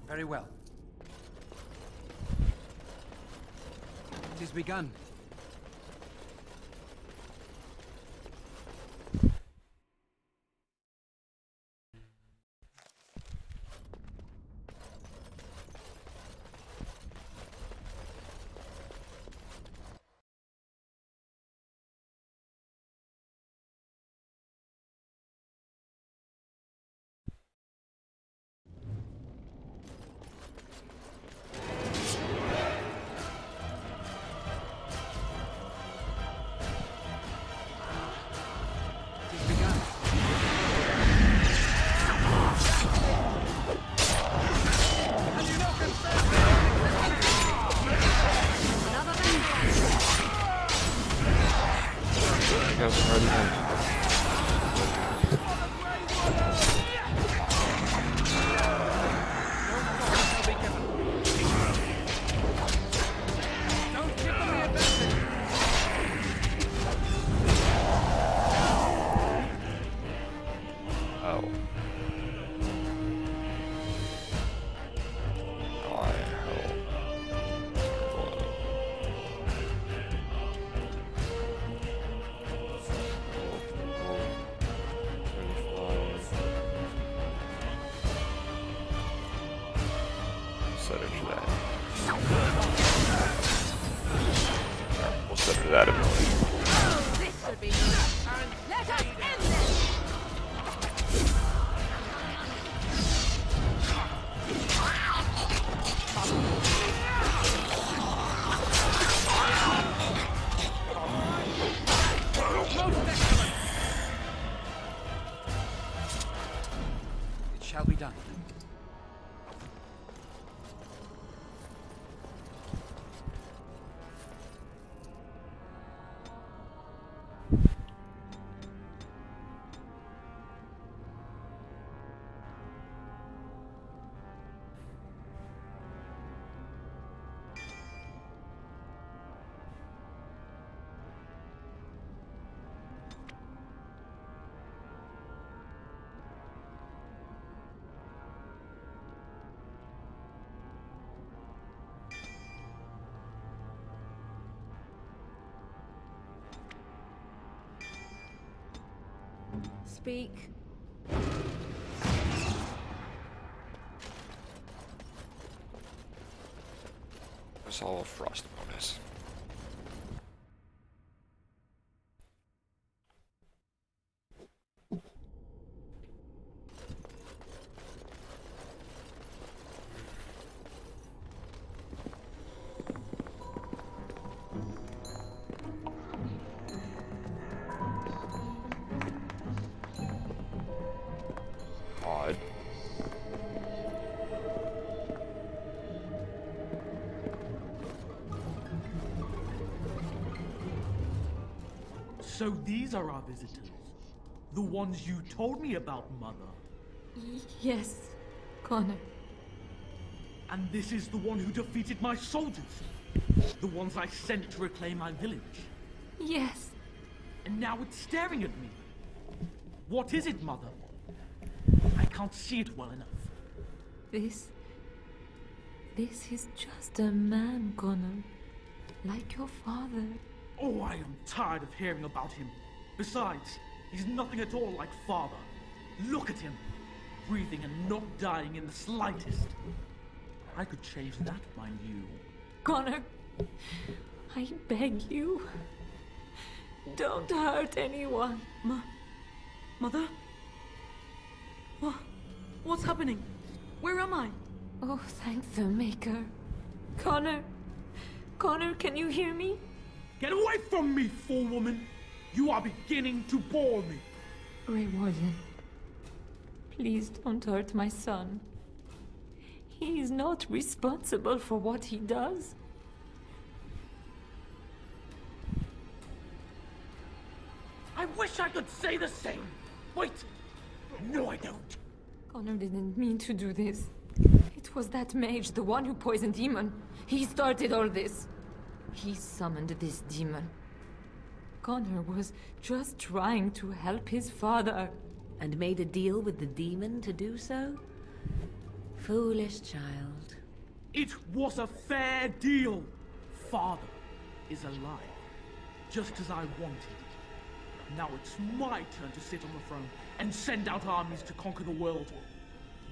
Very well. It is begun. That ability. This should be let us end this. It shall be done. Speak. That's all a frost bonus. So these are our visitors. The ones you told me about, Mother. Yes, Connor. And this is the one who defeated my soldiers. The ones I sent to reclaim my village. Yes. And now it's staring at me. What is it, Mother? I can't see it well enough. This is just a man, Connor. Like your father. Oh, I am tired of hearing about him. Besides, he's nothing at all like Father. Look at him. Breathing and not dying in the slightest. I could change that, mind you. Connor, I beg you. Don't hurt anyone. Mother? What's happening? Where am I? Oh, thank the Maker. Connor, can you hear me? Get away from me, fool woman! You are beginning to bore me. Grey Warden, please don't hurt my son. He is not responsible for what he does. I wish I could say the same. Wait! No, I don't. Connor didn't mean to do this. It was that mage, the one who poisoned Demon. He started all this. He summoned this demon. Connor was just trying to help his father. And made a deal with the demon to do so? Foolish child. It was a fair deal. Father is alive, just as I wanted. Now it's my turn to sit on the throne and send out armies to conquer the world.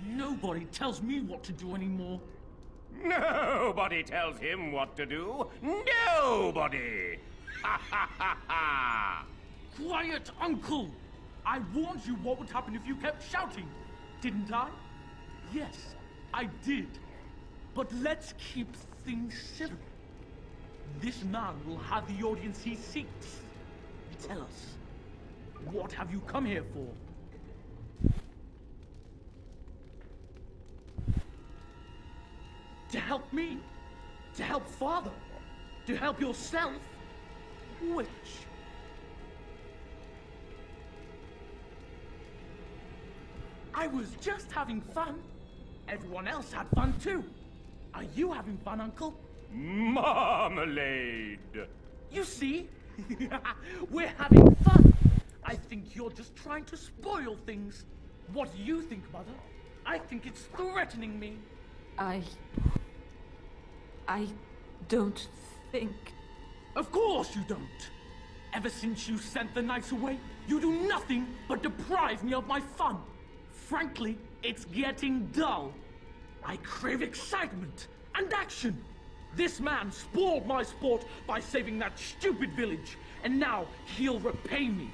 Nobody tells me what to do anymore. Nobody tells him what to do. Nobody! Ha ha ha ha! Quiet, Uncle! I warned you what would happen if you kept shouting, didn't I? Yes, I did. But let's keep things civil. This man will have the audience he seeks. Tell us, what have you come here for? To help me? To help Father? To help yourself? Which? I was just having fun. Everyone else had fun too. Are you having fun, Uncle? Marmalade! You see? We're having fun. I think you're just trying to spoil things. What do you think, Mother? I think it's threatening me. I don't think... Of course you don't. Ever since you sent the knights away, you do nothing but deprive me of my fun. Frankly, it's getting dull. I crave excitement and action. This man spoiled my sport by saving that stupid village, and now he'll repay me.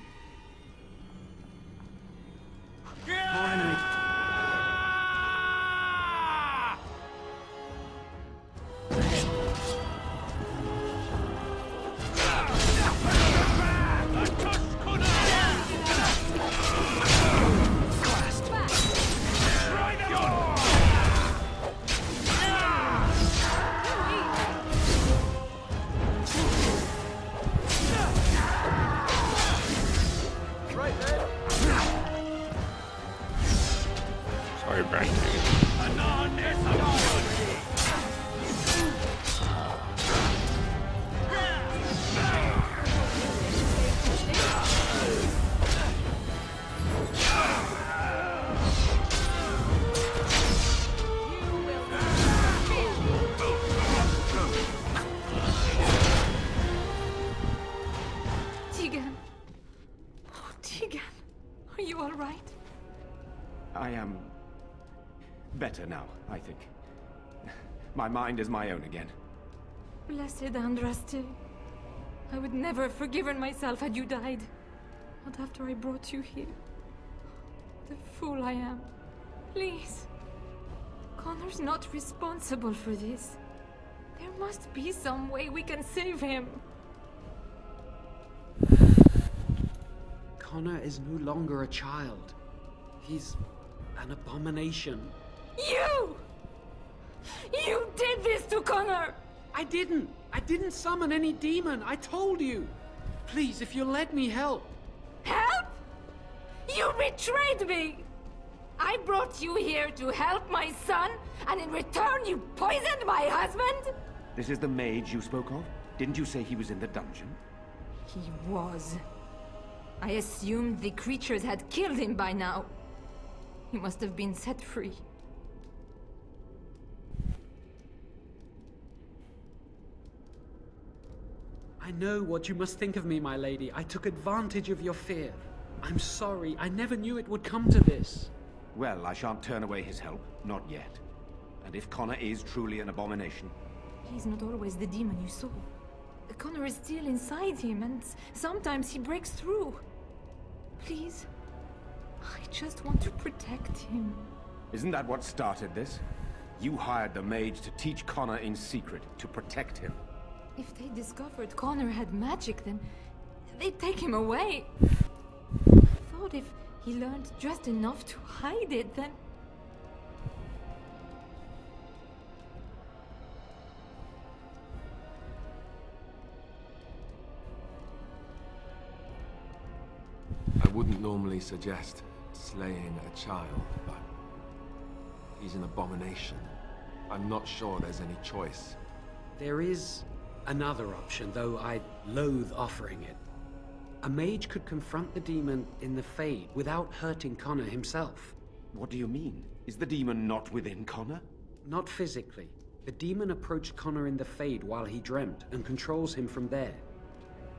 Sorry, Brandon. Tegan. Oh, Tegan. Are you all right? I am better now, I think. My mind is my own again. Blessed Andraste. I would never have forgiven myself had you died. Not after I brought you here. The fool I am. Please. Connor's not responsible for this. There must be some way we can save him. Connor is no longer a child. He's an abomination. You! You did this to Connor! I didn't summon any demon, I told you! Please, if you'll let me help. Help? You betrayed me! I brought you here to help my son, and in return you poisoned my husband? This is the mage you spoke of? Didn't you say he was in the dungeon? He was. I assumed the creatures had killed him by now. He must have been set free. I know what you must think of me, my lady. I took advantage of your fear. I'm sorry. I never knew it would come to this. Well, I shan't turn away his help. Not yet. And if Connor is truly an abomination... He's not always the demon you saw. Connor is still inside him, and sometimes he breaks through. Please, I just want to protect him. Isn't that what started this? You hired the mage to teach Connor in secret, to protect him. If they discovered Connor had magic, then they'd take him away. I thought if he learned just enough to hide it, then... I wouldn't normally suggest slaying a child, but he's an abomination. I'm not sure there's any choice. There is another option, though I loathe offering it. A mage could confront the demon in the Fade without hurting Connor himself. What do you mean? Is the demon not within Connor? Not physically. The demon approached Connor in the Fade while he dreamt and controls him from there.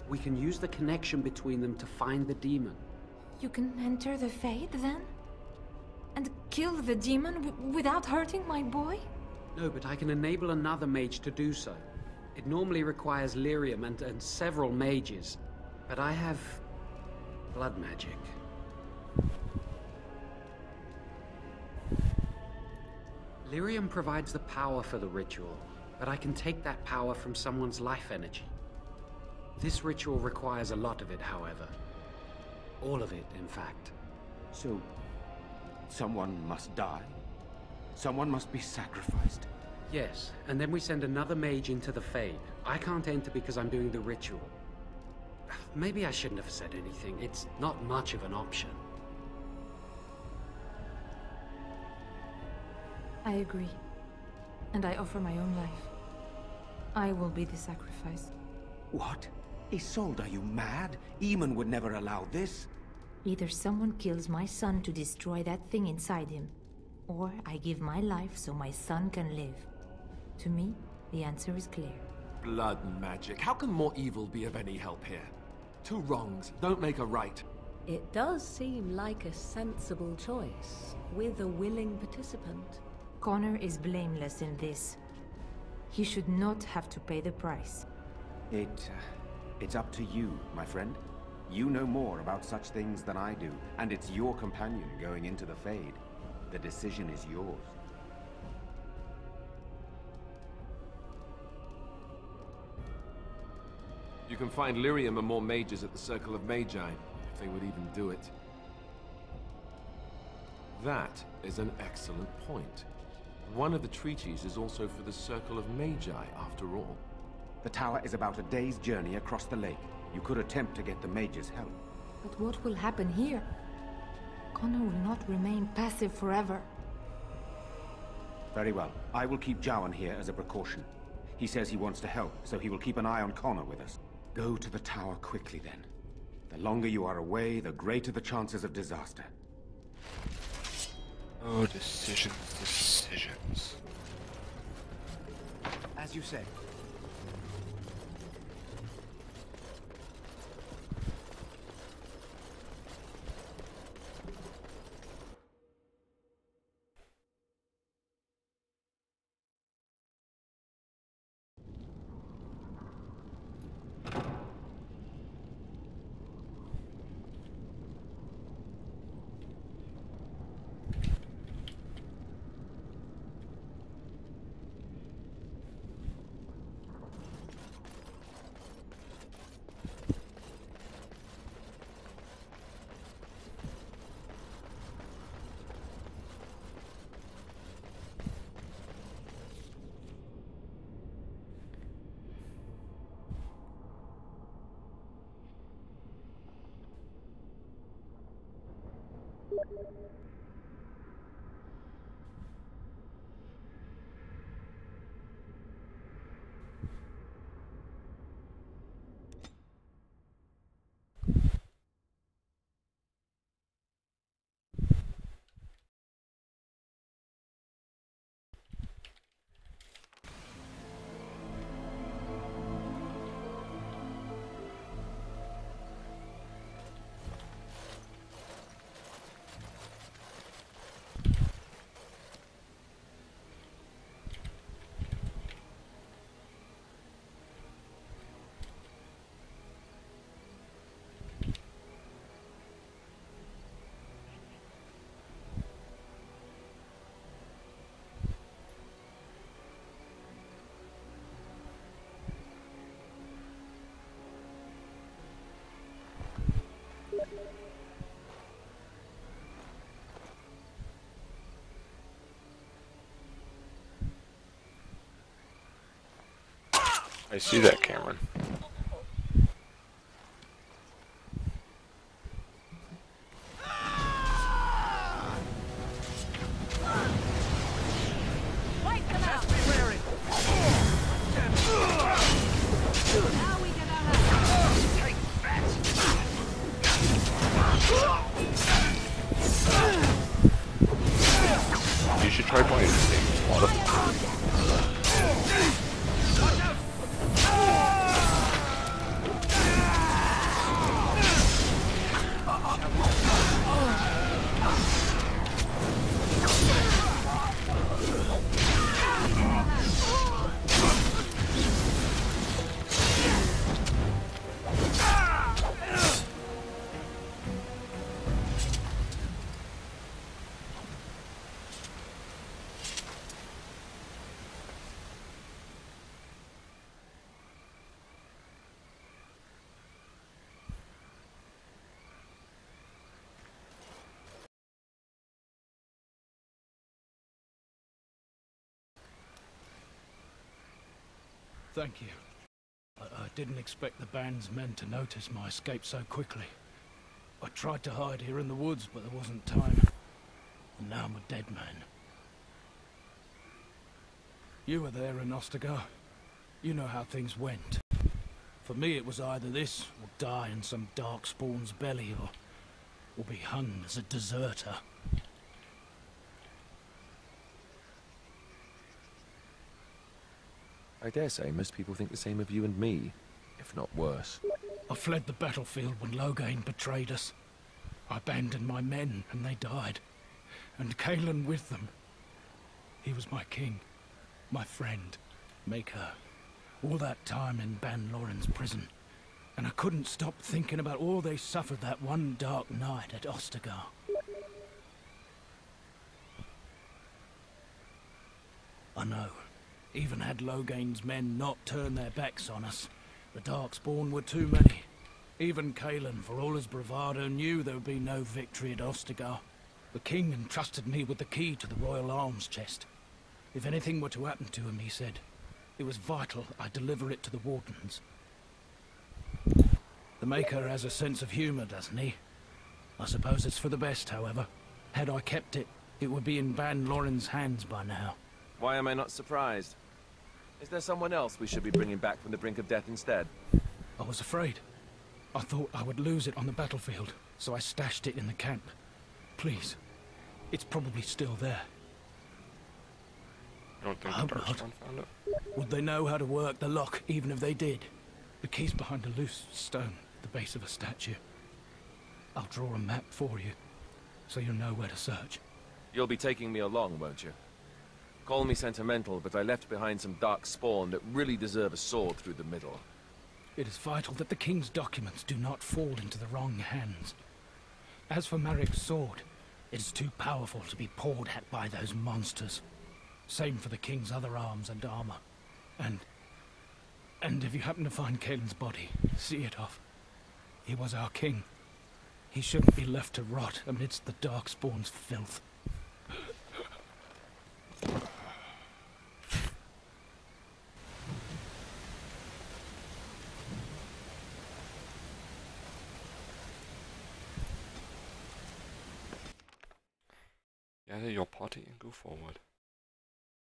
We can use the connection between them to find the demon. You can enter the Fade, then? And kill the demon without hurting my boy? No, but I can enable another mage to do so. It normally requires lyrium and several mages, but I have blood magic. Lyrium provides the power for the ritual, but I can take that power from someone's life energy. This ritual requires a lot of it, however. All of it, in fact. So, someone must die? Someone must be sacrificed? Yes, and then we send another mage into the Fade. I can't enter because I'm doing the ritual. Maybe I shouldn't have said anything. It's not much of an option. I agree. And I offer my own life. I will be the sacrifice. What? Isolde, are you mad? Eamon would never allow this. Either someone kills my son to destroy that thing inside him, or I give my life so my son can live. To me, the answer is clear. Blood magic. How can more evil be of any help here? Two wrongs don't make a right. It does seem like a sensible choice, with a willing participant. Connor is blameless in this. He should not have to pay the price. It's up to you, my friend. You know more about such things than I do, and it's your companion going into the Fade. The decision is yours. You can find lyrium and more mages at the Circle of Magi, if they would even do it. That is an excellent point. One of the treaties is also for the Circle of Magi, after all. The tower is about a day's journey across the lake. You could attempt to get the mage's help. But what will happen here? Connor will not remain passive forever. Very well. I will keep Jowan here as a precaution. He says he wants to help, so he will keep an eye on Connor with us. Go to the tower quickly, then. The longer you are away, the greater the chances of disaster. Oh, decisions, decisions. As you say. I see that, Cameron. You should try playing this game. It's a lot of fun. Thank you. I didn't expect the band's men to notice my escape so quickly. I tried to hide here in the woods, but there wasn't time. And now I'm a dead man. You were there in Ostagar. You know how things went. For me, it was either this, or die in some darkspawn's belly, or be hung as a deserter. I dare say most people think the same of you and me, if not worse. I fled the battlefield when Loghain betrayed us. I abandoned my men, and they died. And Cailan with them. He was my king, my friend, Maker. All that time in Ban Loren's prison. And I couldn't stop thinking about all they suffered that one dark night at Ostagar. I know. Even had Loghain's men not turned their backs on us, the Darkspawn were too many. Even Cailan, for all his bravado, knew there would be no victory at Ostagar. The king entrusted me with the key to the royal arms chest. If anything were to happen to him, he said, it was vital I deliver it to the Wardens. The Maker has a sense of humor, doesn't he? I suppose it's for the best, however. Had I kept it, it would be in Ban Loren's hands by now. Why am I not surprised? Is there someone else we should be bringing back from the brink of death instead? I was afraid. I thought I would lose it on the battlefield, so I stashed it in the camp. Please. It's probably still there. I don't think the Darkspawn found it. Would they know how to work the lock, even if they did? The key's behind a loose stone, the base of a statue. I'll draw a map for you, so you'll know where to search. You'll be taking me along, won't you? Call me sentimental, but I left behind some dark spawn that really deserve a sword through the middle. It is vital that the king's documents do not fall into the wrong hands. As for Marik's sword, it is too powerful to be pawed at by those monsters. Same for the king's other arms and armor. And if you happen to find Cailan's body, see it off. He was our king. He shouldn't be left to rot amidst the Darkspawn's filth. Gather your party and go forward.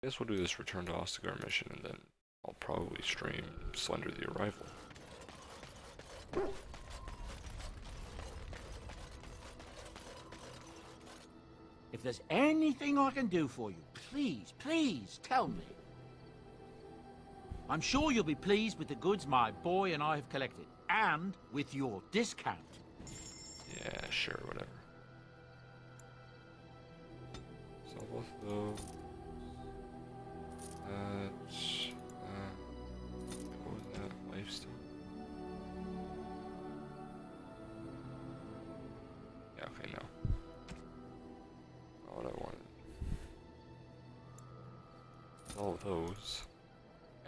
I guess we'll do this Return to Ostagar mission, and then I'll probably stream Slender the Arrival. If there's anything I can do for you, please, please tell me. I'm sure you'll be pleased with the goods my boy and I have collected, and with your discount. Yeah, sure, whatever. So both those. What was that? Lifestyle? Yeah, okay, no. Not what I wanted. All those.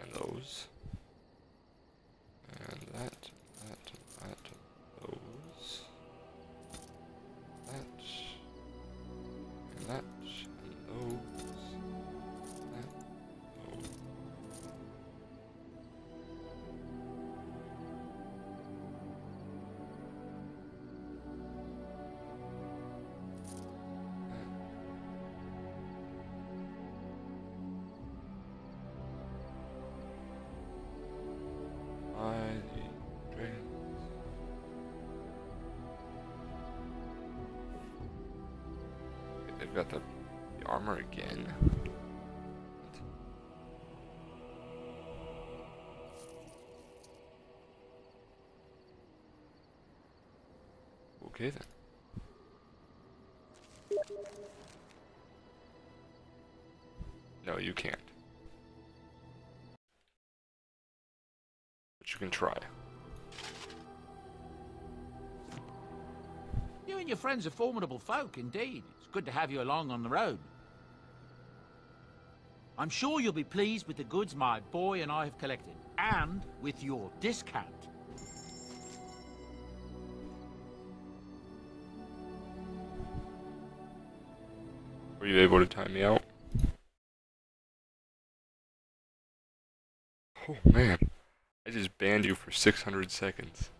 And those. And that. Those. That. And that. And those. They've got the armor again. Okay then. No, you can't. But you can try. You and your friends are formidable folk, indeed. It's good to have you along on the road. I'm sure you'll be pleased with the goods my boy and I have collected, and with your discount. Were you able to time me out? Oh man, I just banned you for 600 seconds.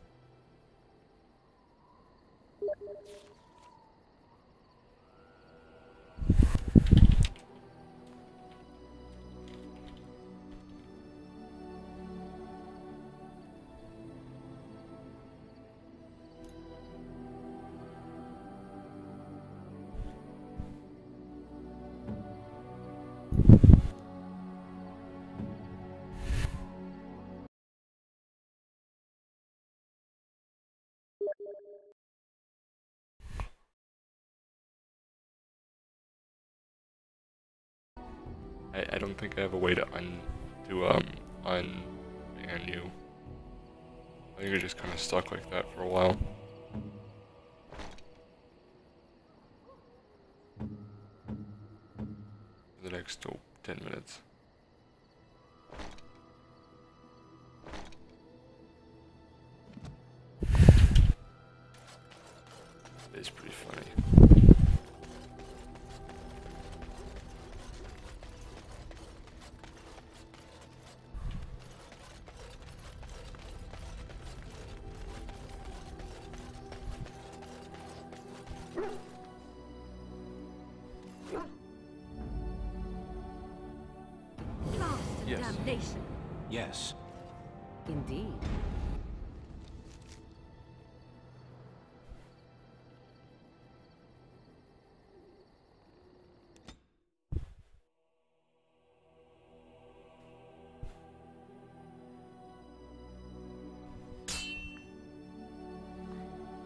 I don't think I have a way to unban you. I think you're just kind of stuck like that for a while. For the next 10 minutes. It's pretty funny. Yes. Damnation. Yes. Indeed.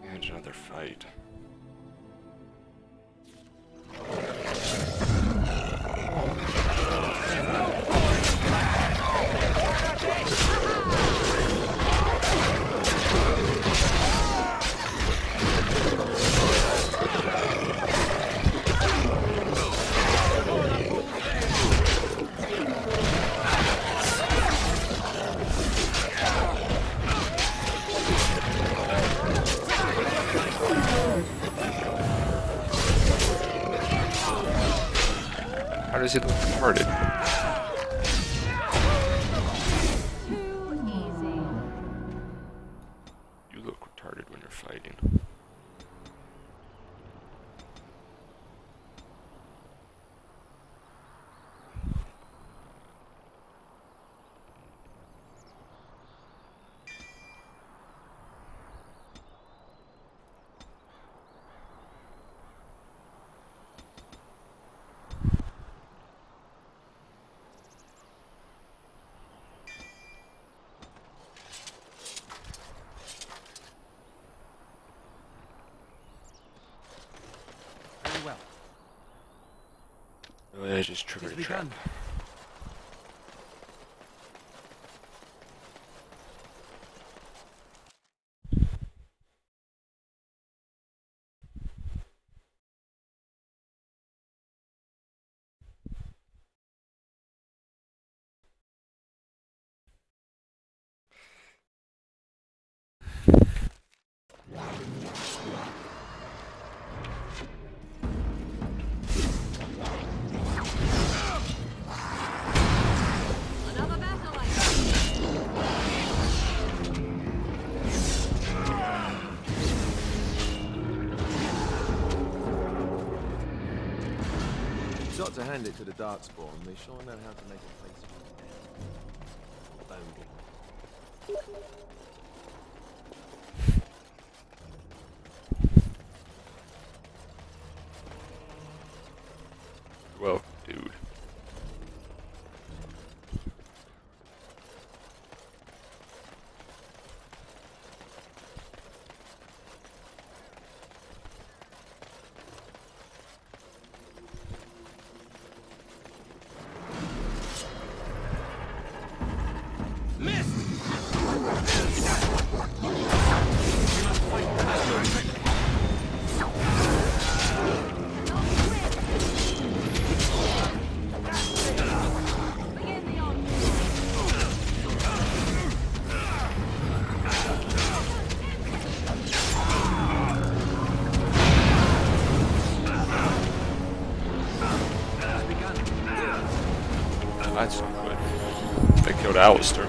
And another fight. How does it look retarded? Too easy. You look retarded when you're fighting. just triggered a trap. Got to hand it to the Darkspawn. They sure know how to make a place for Bogey. Well, dude. That's not good. They killed Alistair.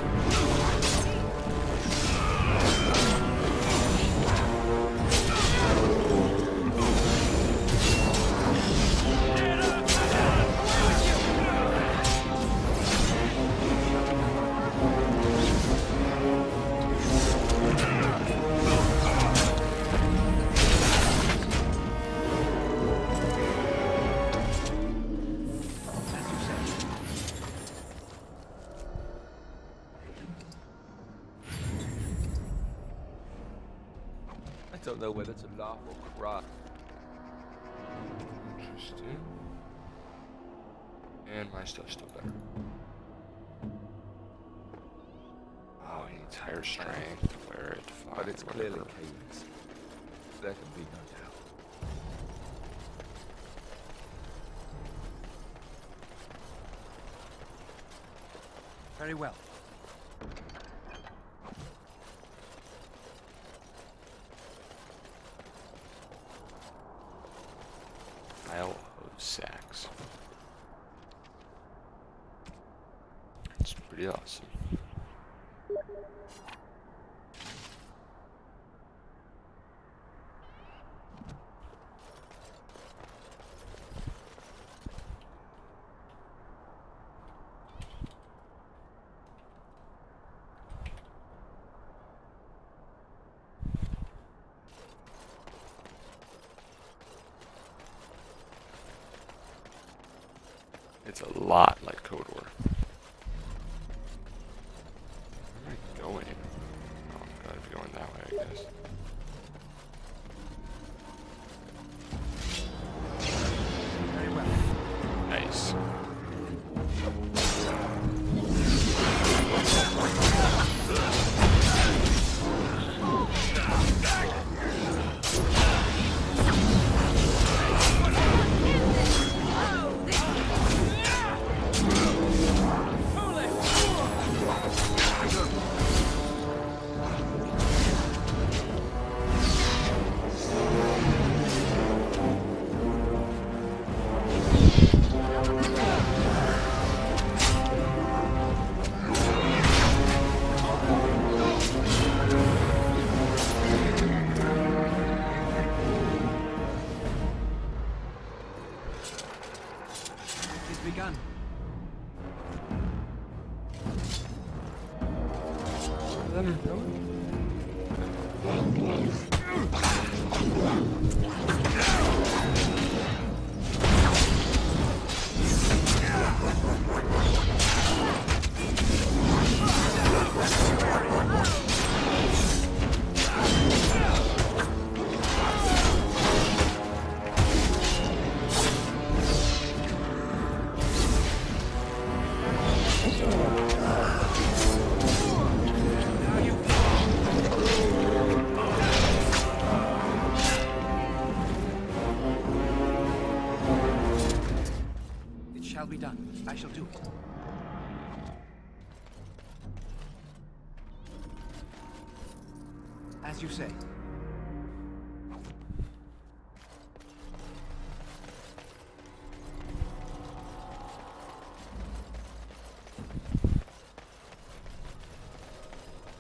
I don't know whether to laugh or cry. Interesting. And my stuff's still better. Oh, he needs higher strength. Wear it. But it's clearly Kaylee's. There can be no doubt. Very well. Pile of sacks. It's pretty awesome. It's a lot like Code War. Where am I going? Oh, I'm gotta be going that way, I guess. Very well. Nice. Begun. It shall be done. I shall do it. As you say.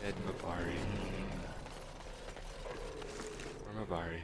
Ed Mabari. Or Mabari.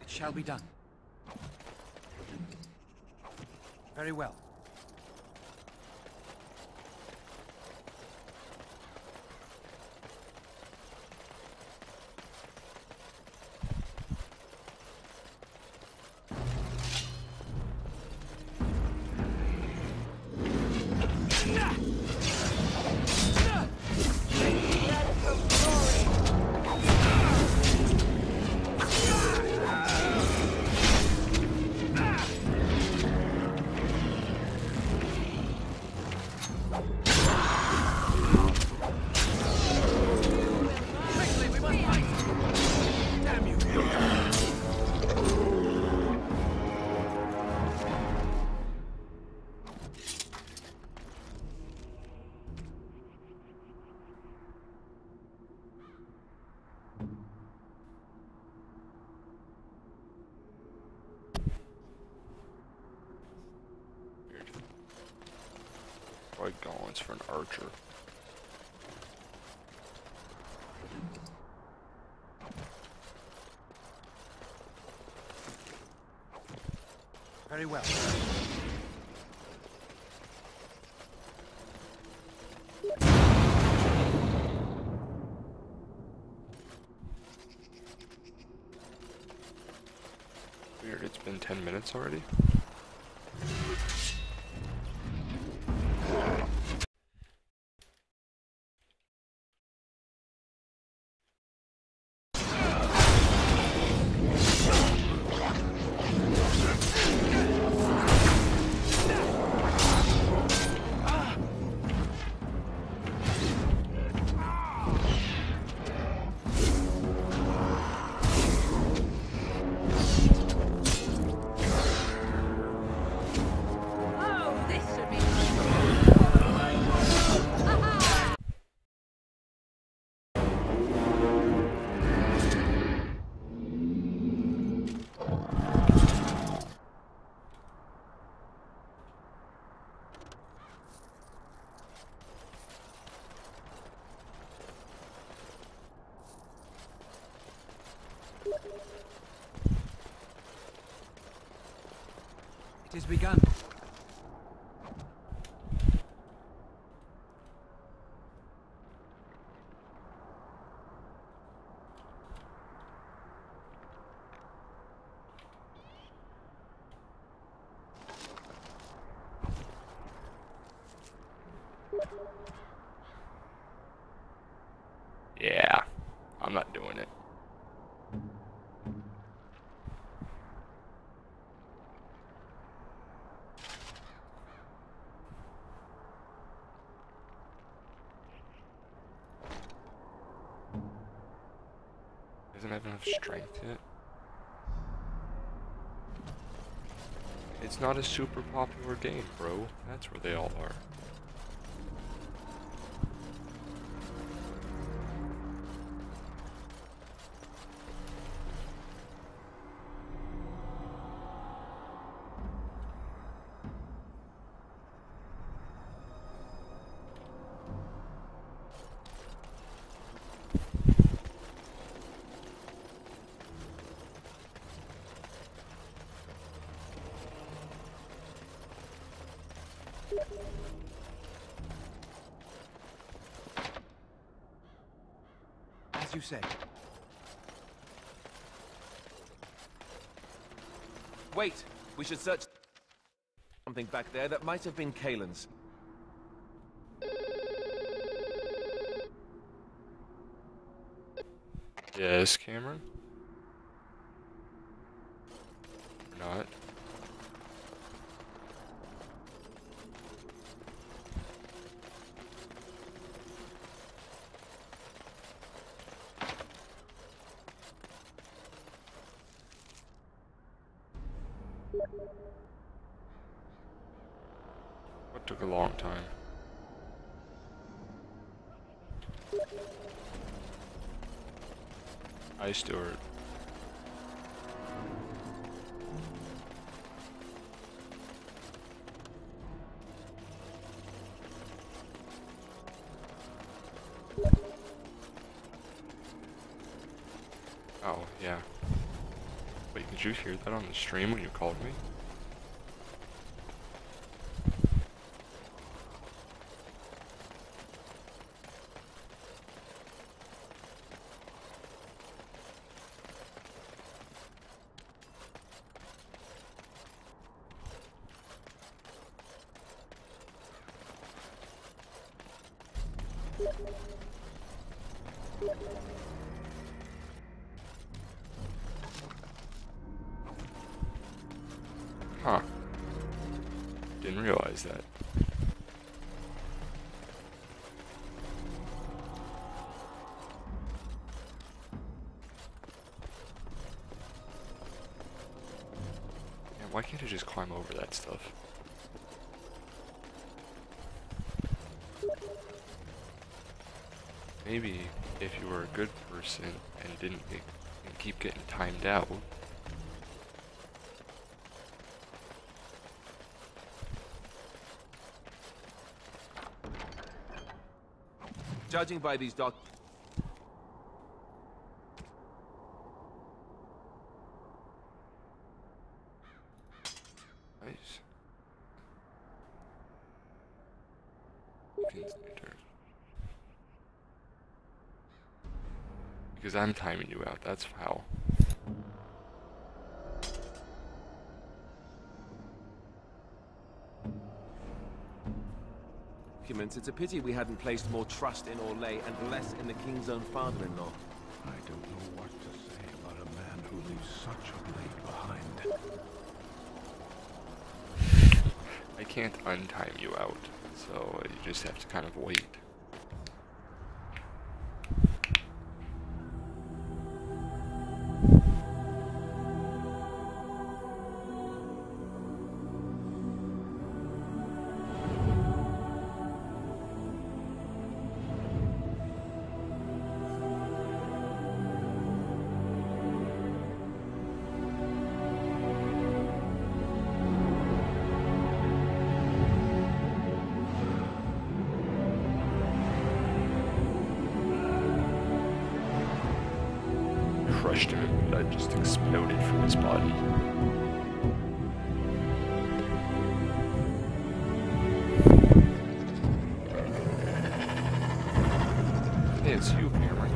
Shall be done. Very well. White gauntlets for an archer. Very well. Weird, it's been 10 minutes already. It has begun. Yeah, I'm not doing it. have enough strength yet? It's not a super popular game, bro. That's where they all are. As you say. Wait! We should search something back there that might have been Kalen's. Yes, Cameron? Or not? What took a long time? Hi, Stuart. Oh, yeah. Wait, did you hear that on the stream when you called me? Huh. Didn't realize that. Yeah, why can't I just climb over that stuff? Maybe if you were a good person and didn't keep getting timed out. Judging by these Nice. Because I'm timing you out, that's how. It's a pity we hadn't placed more trust in Orlais and less in the king's own father-in-law. I don't know what to say about a man who leaves such a blade behind. I can't untime you out, so you just have to kind of wait. Crushed him and blood just exploded from his body. Hey, it's you, Cameron.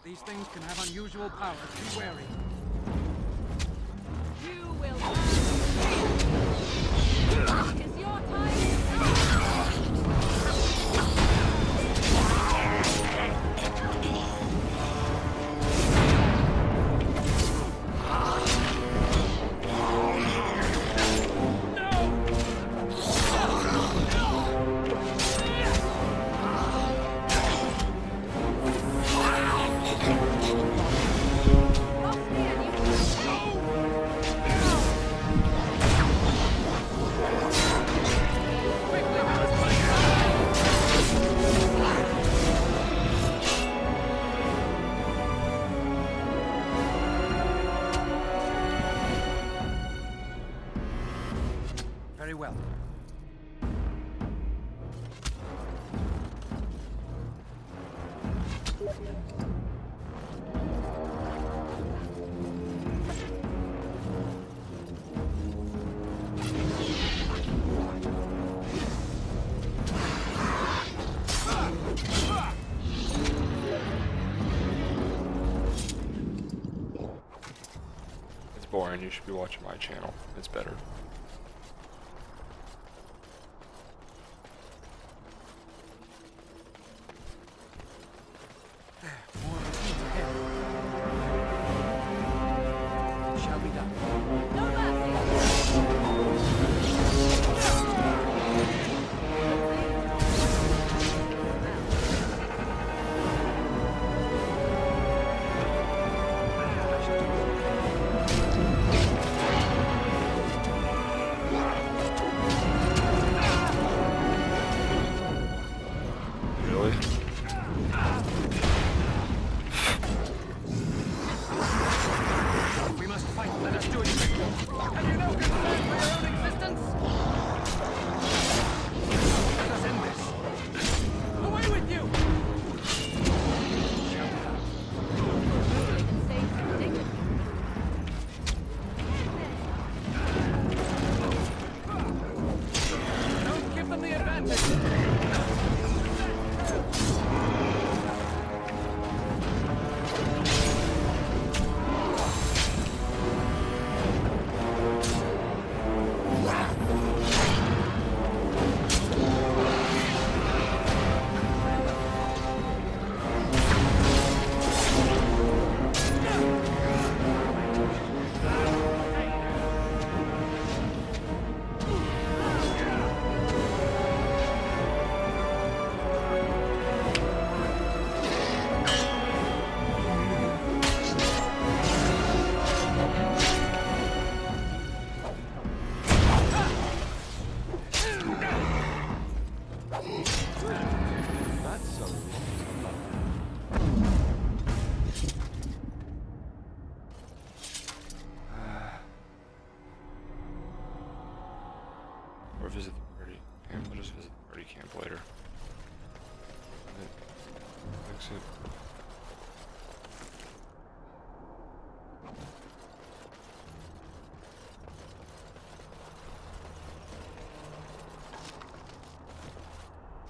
These things can have unusual powers. Be wary. You will Is your No! well. It's boring. You should be watching my channel. It's better. Shall be done. Really? We must fight. Let us do it. Have you no concern for your own existence? Let us end this. Away with you! Don't give them the advantage. Or visit the party camp. We'll just visit the party camp later. Exit.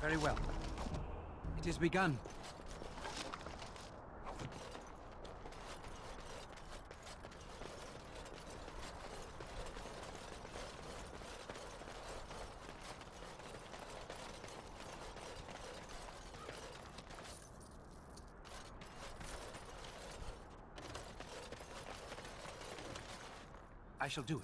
Very well. It has begun. I shall do it.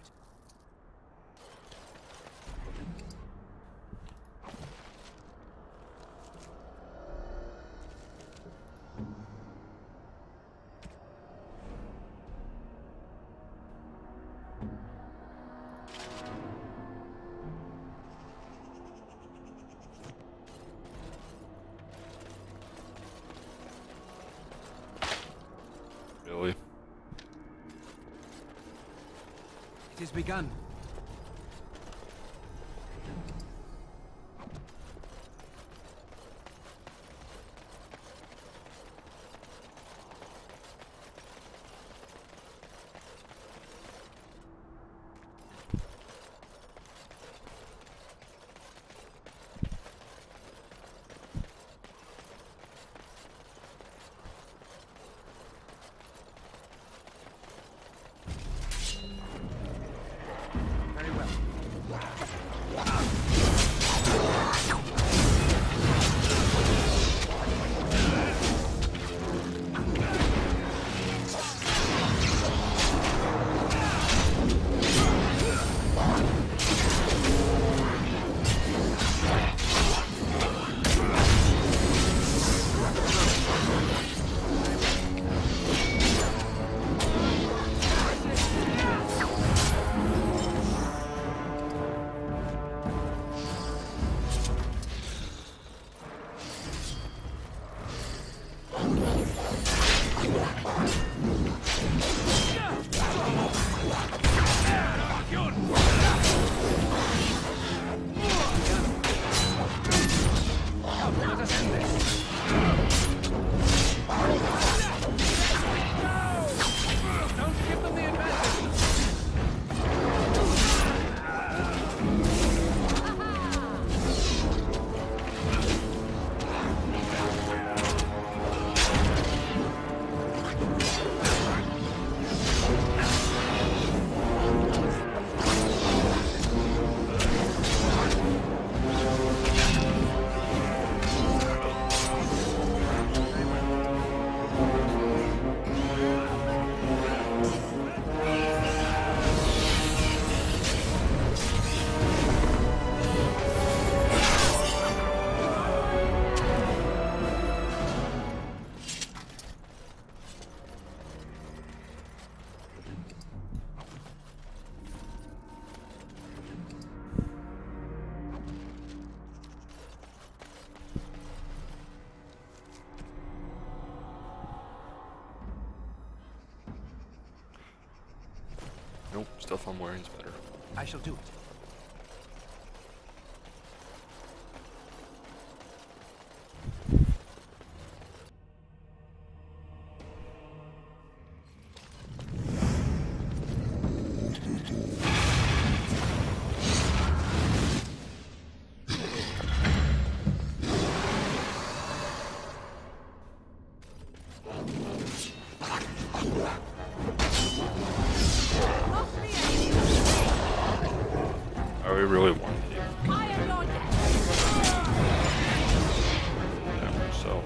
Really? It has begun. stuff I'm wearing is better. I shall do it. Are we really one here? So.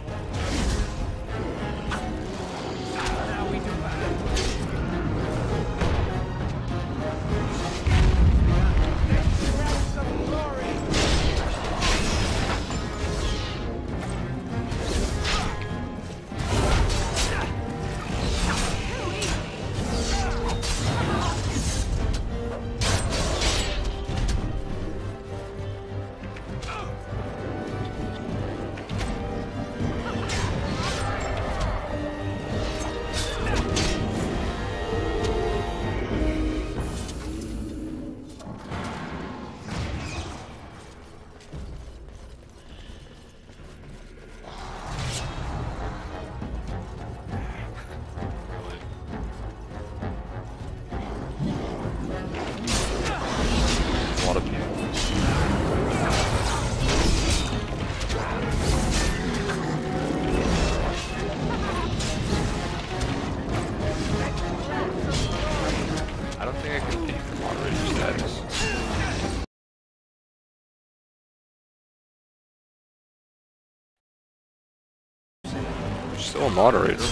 Still a moderator.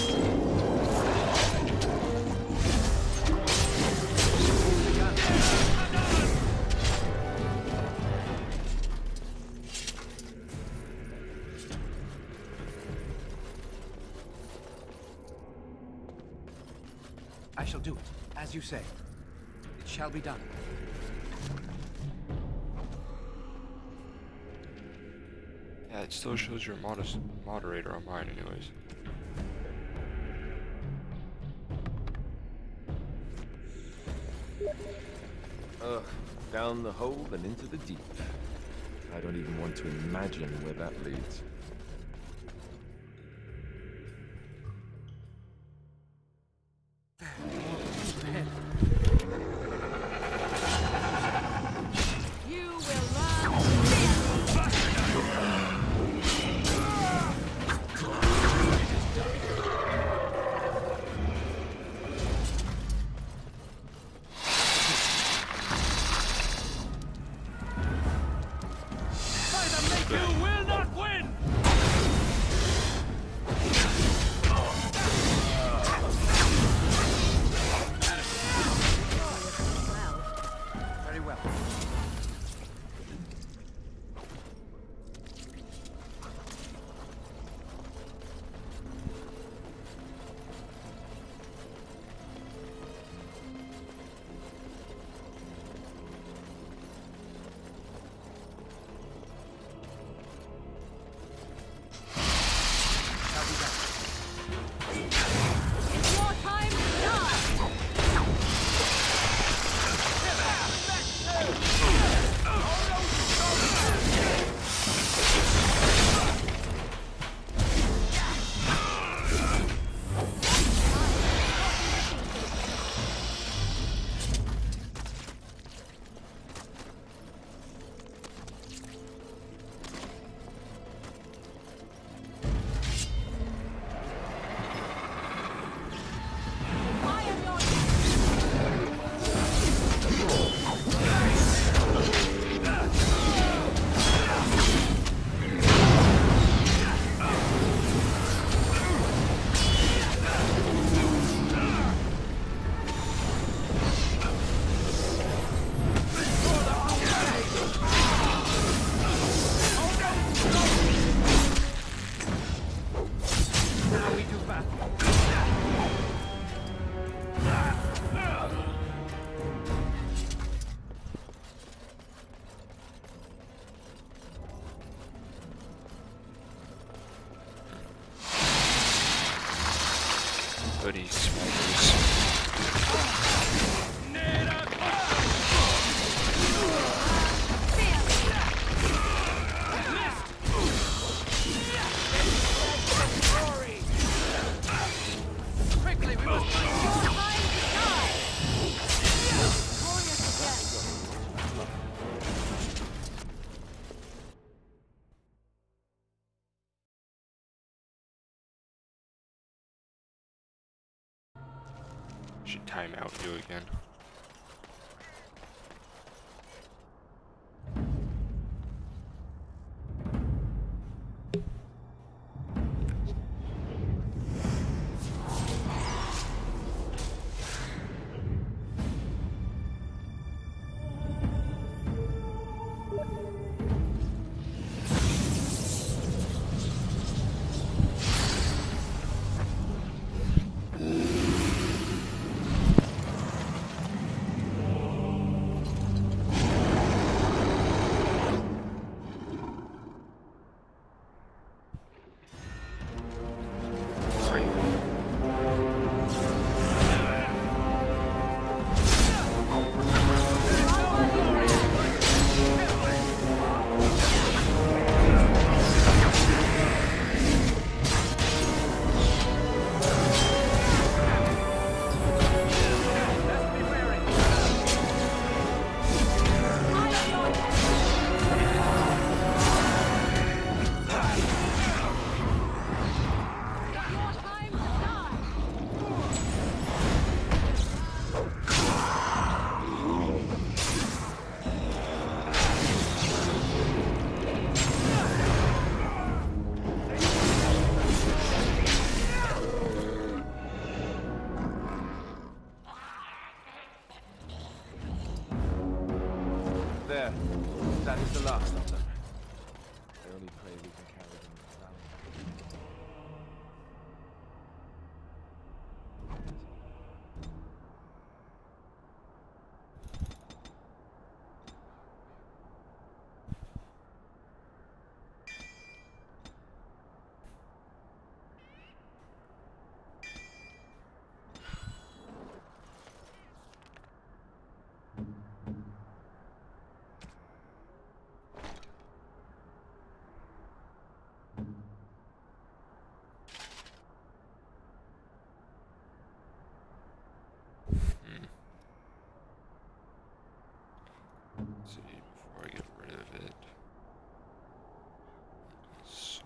I shall do it, as you say. It shall be done. Yeah, it still shows you're a moderator on mine anyways. Down the hole and into the deep. I don't even want to imagine where that leads. Hoodie smokers. time out you again. There. That is the last of them. I only pray we can carry them down. Let's see, before I get rid of it. So.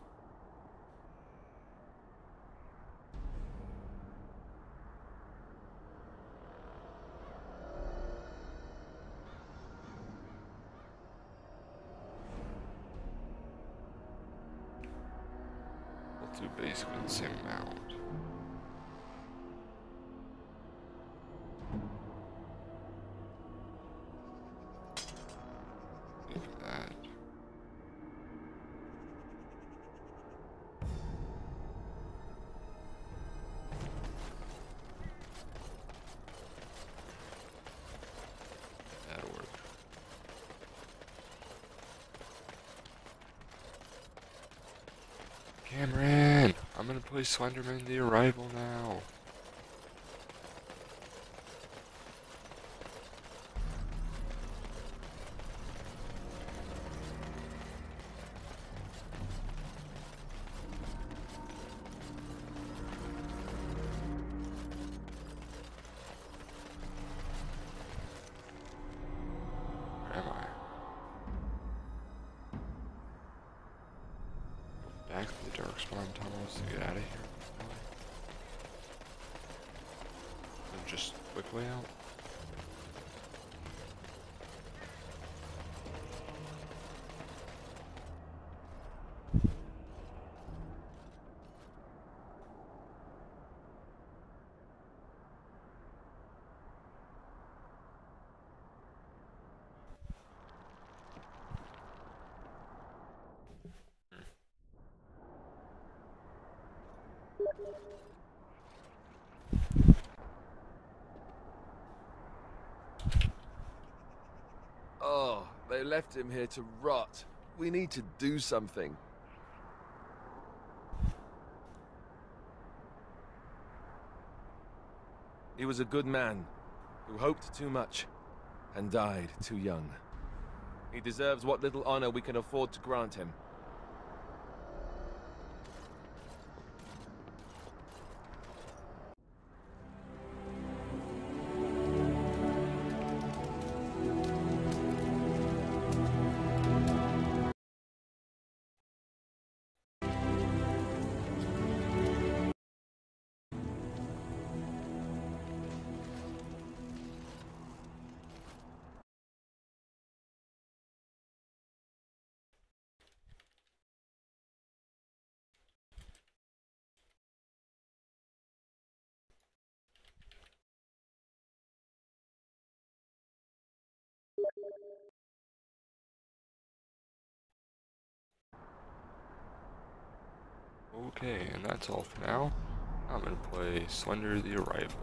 Let's do basically the same amount. Cameron! I'm gonna play Slenderman The Arrival now. Where am I? Back to the Darkspawn tunnels to get out of here. And just quick way out. Oh, they left him here to rot. We need to do something. He was a good man who hoped too much and died too young. He deserves what little honor we can afford to grant him. Okay, and that's all for now. I'm gonna play Slender the Arrival.